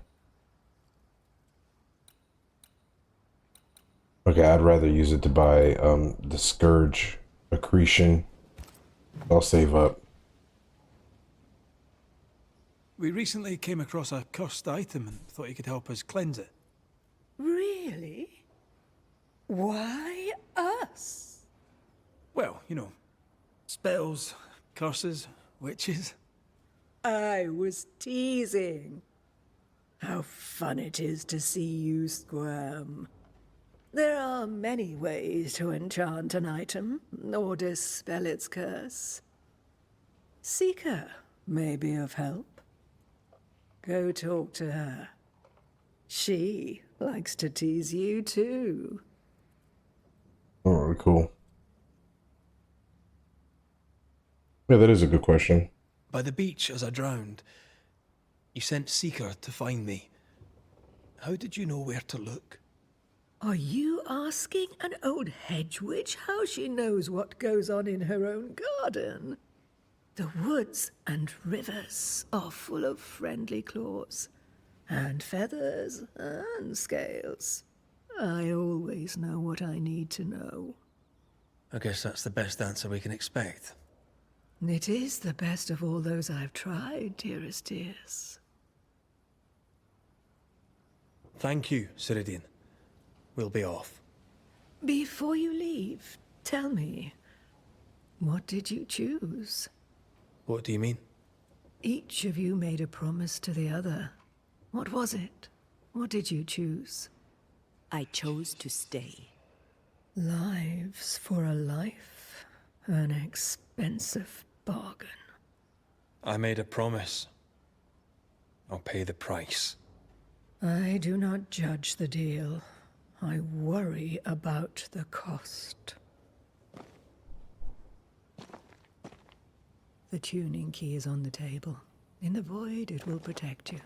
Okay, I'd rather use it to buy the Scourge accretion. I'll save up. We recently came across a cursed item and thought you could help us cleanse it. Really? Why us? Well, you know, spells, curses, witches. I was teasing. How fun it is to see you squirm. There are many ways to enchant an item, or dispel its curse. Seeker may be of help. Go talk to her. She Likes to tease you too. Oh, cool. Yeah, that is a good question. By the beach as I drowned, you sent Seeker to find me. How did you know where to look? Are you asking an old hedge witch how she knows what goes on in her own garden? The woods and rivers are full of friendly claws, and feathers and scales. I always know what I need to know. I guess that's the best answer we can expect. It is the best of all those I've tried, dearest dears. Thank you, Ceridian. We'll be off. Before you leave, tell me, what did you choose? What do you mean? Each of you made a promise to the other. What was it? What did you choose? I chose to stay. Lives for a life. An expensive bargain. I made a promise. I'll pay the price. I do not judge the deal. I worry about the cost. The tuning key is on the table. In the void, it will protect you.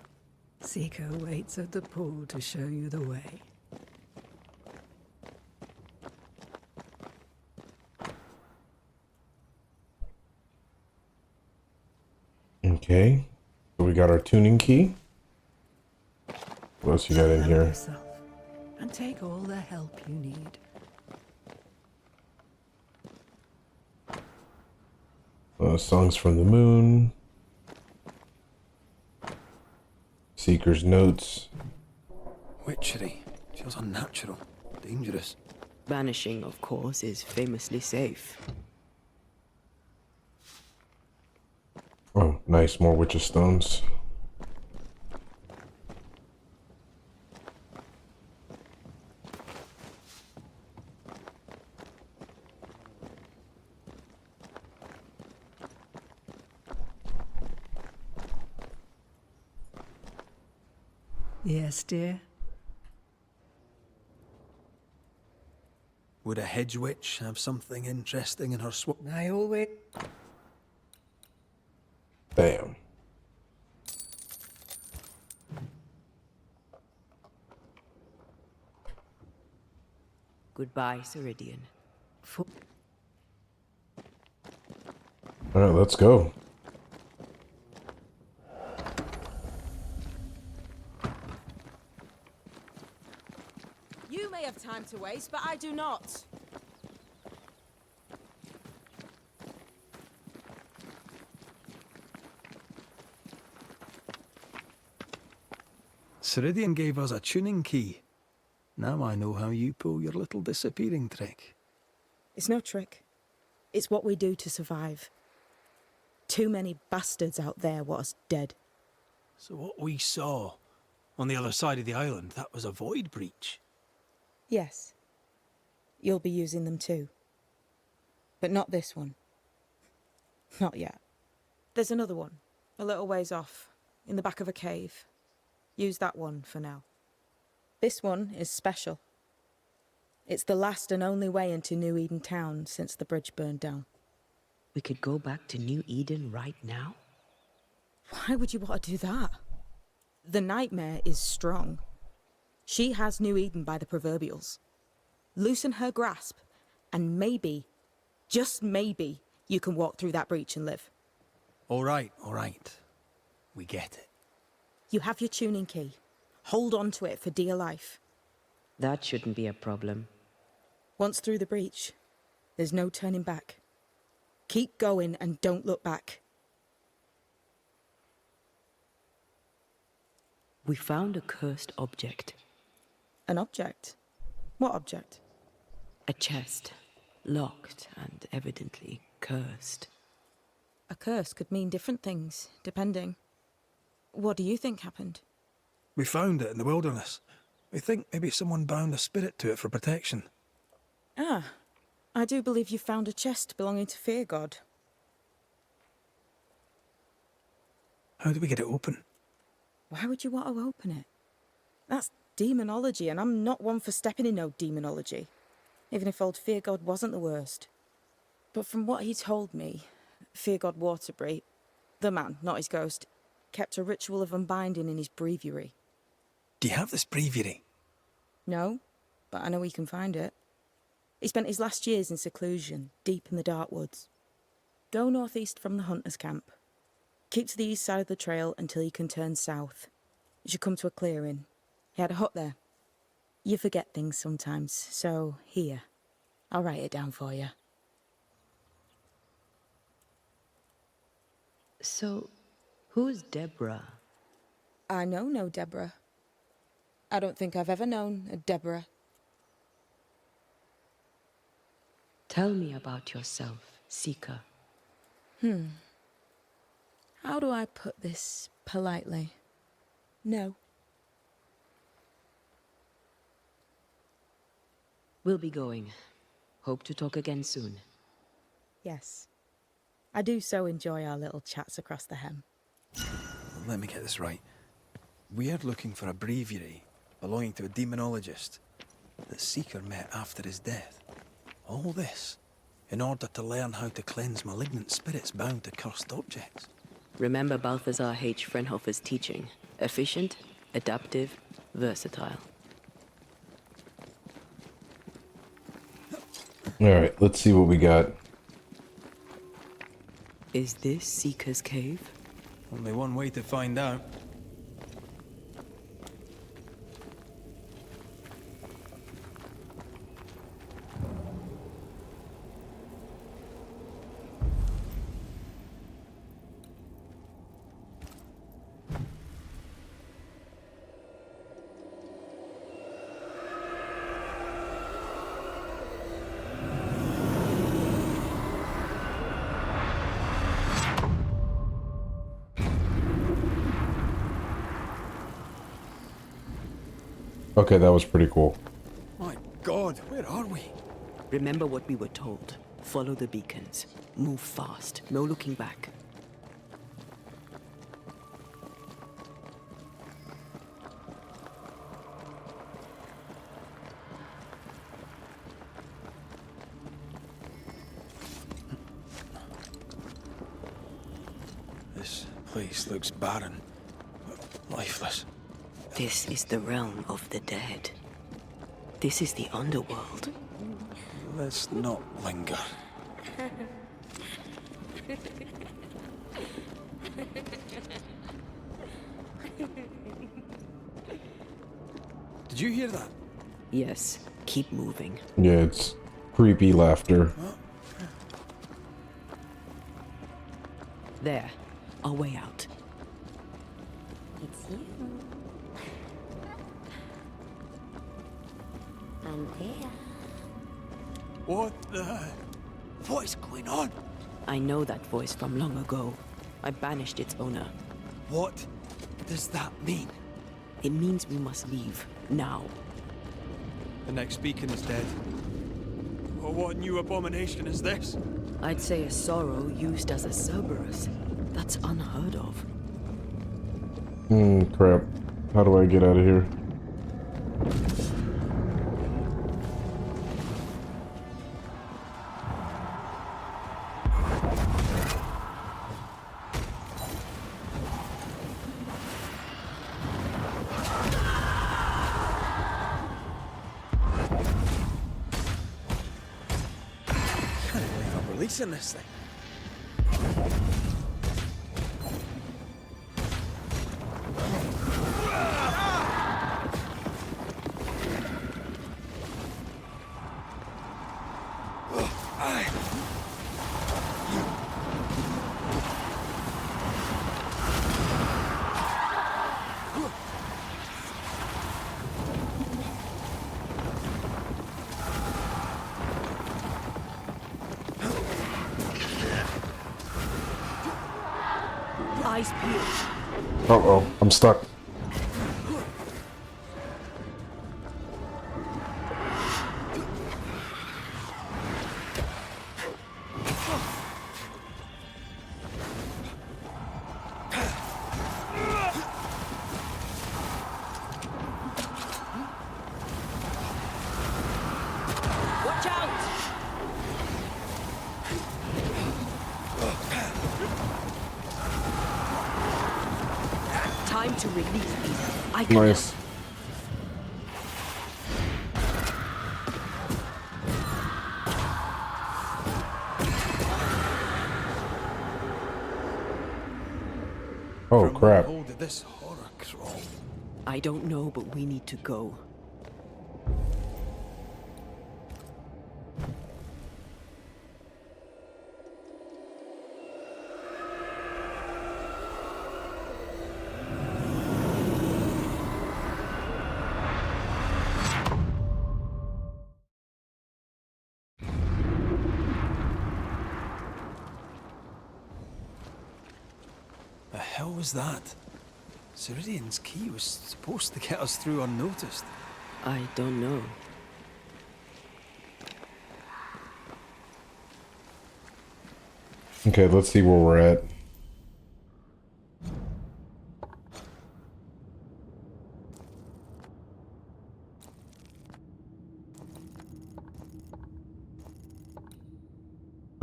Seeker waits at the pool to show you the way. Okay. So we got our tuning key. What else you got in Help here? yourself, and take all the help you need. Songs from the Moon. Seeker's Notes. Witchery. Feels unnatural. Dangerous. Banishing, of course, is famously safe. Oh, nice. More Witcher Stones. Yes, dear? Would a hedge witch have something interesting in her I always... Damn. Goodbye, Ceridian. All right, let's go. You may have time to waste, but I do not. Ceridian gave us a tuning key. Now I know how you pull your little disappearing trick. It's no trick. It's what we do to survive. Too many bastards out there want us dead. So what we saw on the other side of the island, that was a void breach? Yes. You'll be using them too. But not this one. Not yet. There's another one, a little ways off, in the back of a cave. Use that one for now. This one is special. It's the last and only way into New Eden town since the bridge burned down. We could go back to New Eden right now? Why would you want to do that? The nightmare is strong. She has New Eden by the proverbials. Loosen her grasp, and maybe, just maybe, you can walk through that breach and live. All right. We get it. You have your tuning key. Hold on to it for dear life. That shouldn't be a problem. Once through the breach, there's no turning back. Keep going and don't look back. We found a cursed object. An object? What object? A chest. Locked and evidently cursed. A curse could mean different things, depending. What do you think happened? We found it in the wilderness. We think maybe someone bound a spirit to it for protection. Ah, I do believe you found a chest belonging to Fear God. How do we get it open? Why would you want to open it? That's demonology, and I'm not one for stepping in no demonology, even if old Fear God wasn't the worst. But from what he told me, Fear God Waterbury, the man, not his ghost, kept a ritual of unbinding in his breviary. Do you have this breviary? No, but I know he can find it. He spent his last years in seclusion, deep in the dark woods. Go northeast from the hunter's camp. Keep to the east side of the trail until you can turn south. You should come to a clearing. He had a hut there. You forget things sometimes, so here. I'll write it down for you. So, who's Deborah? I know no Deborah. I don't think I've ever known a Deborah. Tell me about yourself, Seeker. How do I put this politely? No. We'll be going. Hope to talk again soon. Yes. I do so enjoy our little chats across the hem. Let me get this right. We're looking for a breviary belonging to a demonologist that Seeker met after his death. All this in order to learn how to cleanse malignant spirits bound to cursed objects. Remember Balthazar H. Frenhofer's teaching. Efficient, adaptive, versatile. Alright, let's see what we got. Is this Seeker's cave? Only one way to find out. Okay, that was pretty cool. My God, where are we? Remember what we were told. Follow the beacons. Move fast. No looking back. This place looks barren, lifeless. This is the realm of the dead. This is the underworld. Let's not linger. Did you hear that? Yes, keep moving. Yeah, it's creepy laughter. There, our way out. It's you. Antea. What is going on? I know that voice from long ago. I banished its owner. What does that mean? It means we must leave, now. The next beacon is dead. Oh, what new abomination is this? I'd say a sorrow used as a Cerberus. That's unheard of. Crap. How do I get out of here? Releasing this thing. Eyes peeled. Uh-oh, I'm stuck. time to release these. I can Nice. Oh From crap. the hold of this horror crawl. I don't know, but we need to go. The hell was that? Ceridian's key was supposed to get us through unnoticed. I don't know. Okay, let's see where we're at.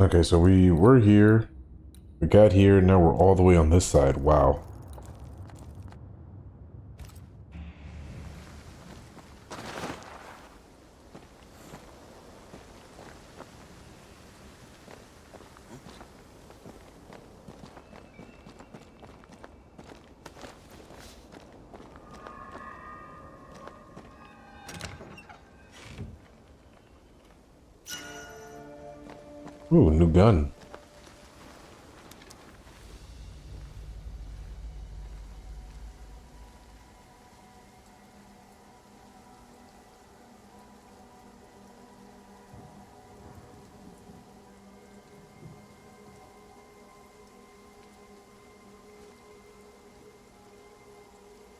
Okay, so we were here. We got here, now we're all the way on this side. Wow. Ooh, new gun.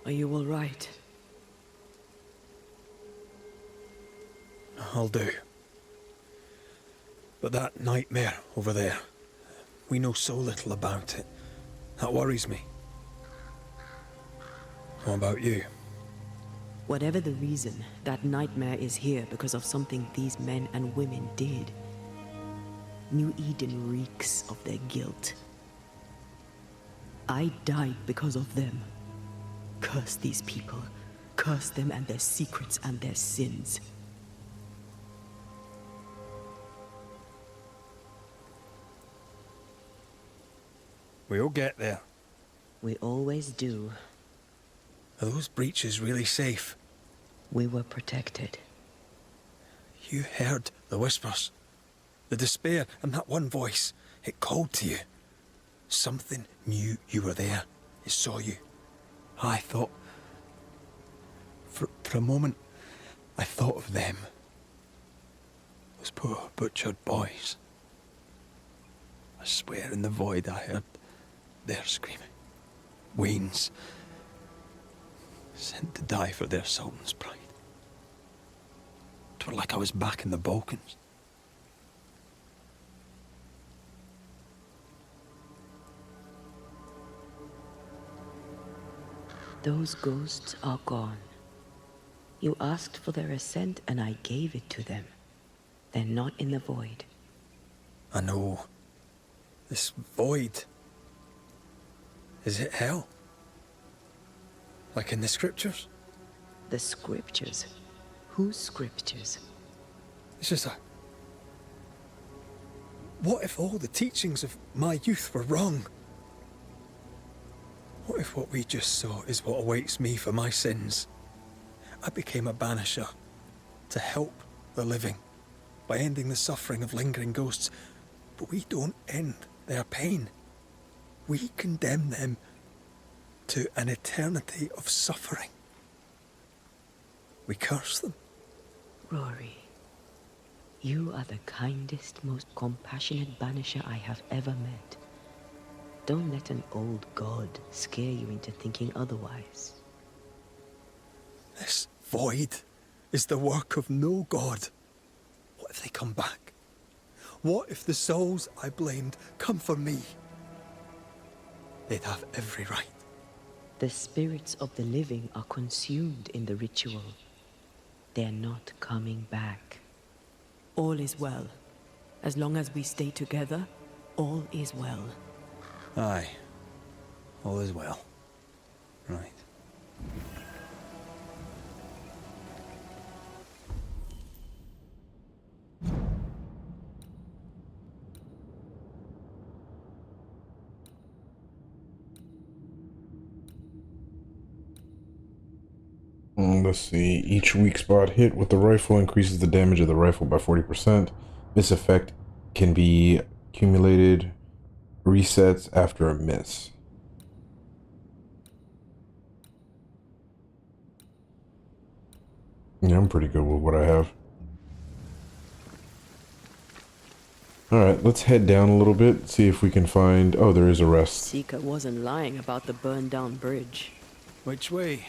Are you all right? I'll do. But that nightmare over there, we know so little about it. That worries me. What about you? Whatever the reason, that nightmare is here because of something these men and women did. New Eden reeks of their guilt. I died because of them. Curse these people. Curse them and their secrets and their sins. We'll get there. We always do. Are those breaches really safe? We were protected. You heard the whispers, the despair, and that one voice. It called to you. Something knew you were there. It saw you. I thought... For a moment, I thought of them. Those poor butchered boys. I swear in the void I heard their screaming. Wains. Sent to die for their sultan's pride. It was like I was back in the Balkans. Those ghosts are gone. You asked for their ascent and I gave it to them. They're not in the void. I know. This void. Is it hell? Like in the scriptures? The scriptures? Whose scriptures? It's just a... What if all the teachings of my youth were wrong? What if what we just saw is what awaits me for my sins? I became a banisher to help the living by ending the suffering of lingering ghosts, but we don't end their pain. We condemn them to an eternity of suffering. We curse them. Rory, you are the kindest, most compassionate banisher I have ever met. Don't let an old god scare you into thinking otherwise. This void is the work of no god. What if they come back? What if the souls I blamed come for me? They'd have every right. The spirits of the living are consumed in the ritual. They're not coming back. All is well. As long as we stay together, all is well. Aye. All is well. Right. Let's see. Each weak spot hit with the rifle increases the damage of the rifle by 40%. This effect can be accumulated resets after a miss. Yeah, I'm pretty good with what I have. Alright, let's head down a little bit, see if we can find... Oh, there is a rest. Seeker wasn't lying about the burned down bridge. Which way?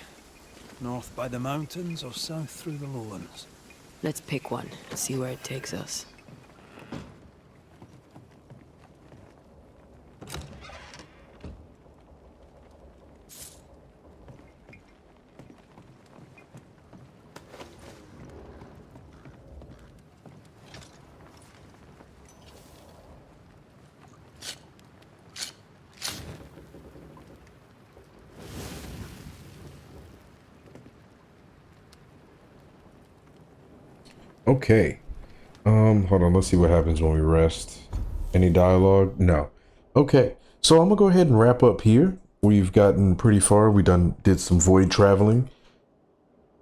North by the mountains or south through the lowlands? Let's pick one and see where it takes us. Okay. Hold on, let's see what happens when we rest. Any dialogue? No. Okay, so I'm gonna go ahead and wrap up here. We've gotten pretty far. We did some void traveling.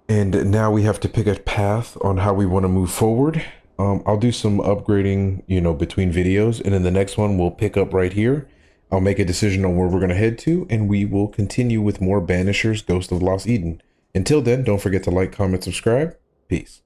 And now we have to pick a path on how we want to move forward. I'll do some upgrading, you know, between videos, and then the next one we'll pick up right here. I'll make a decision on where we're going to head to, and we will continue with more Banishers, Ghost of Lost Eden. Until then, don't forget to like, comment, subscribe. Peace.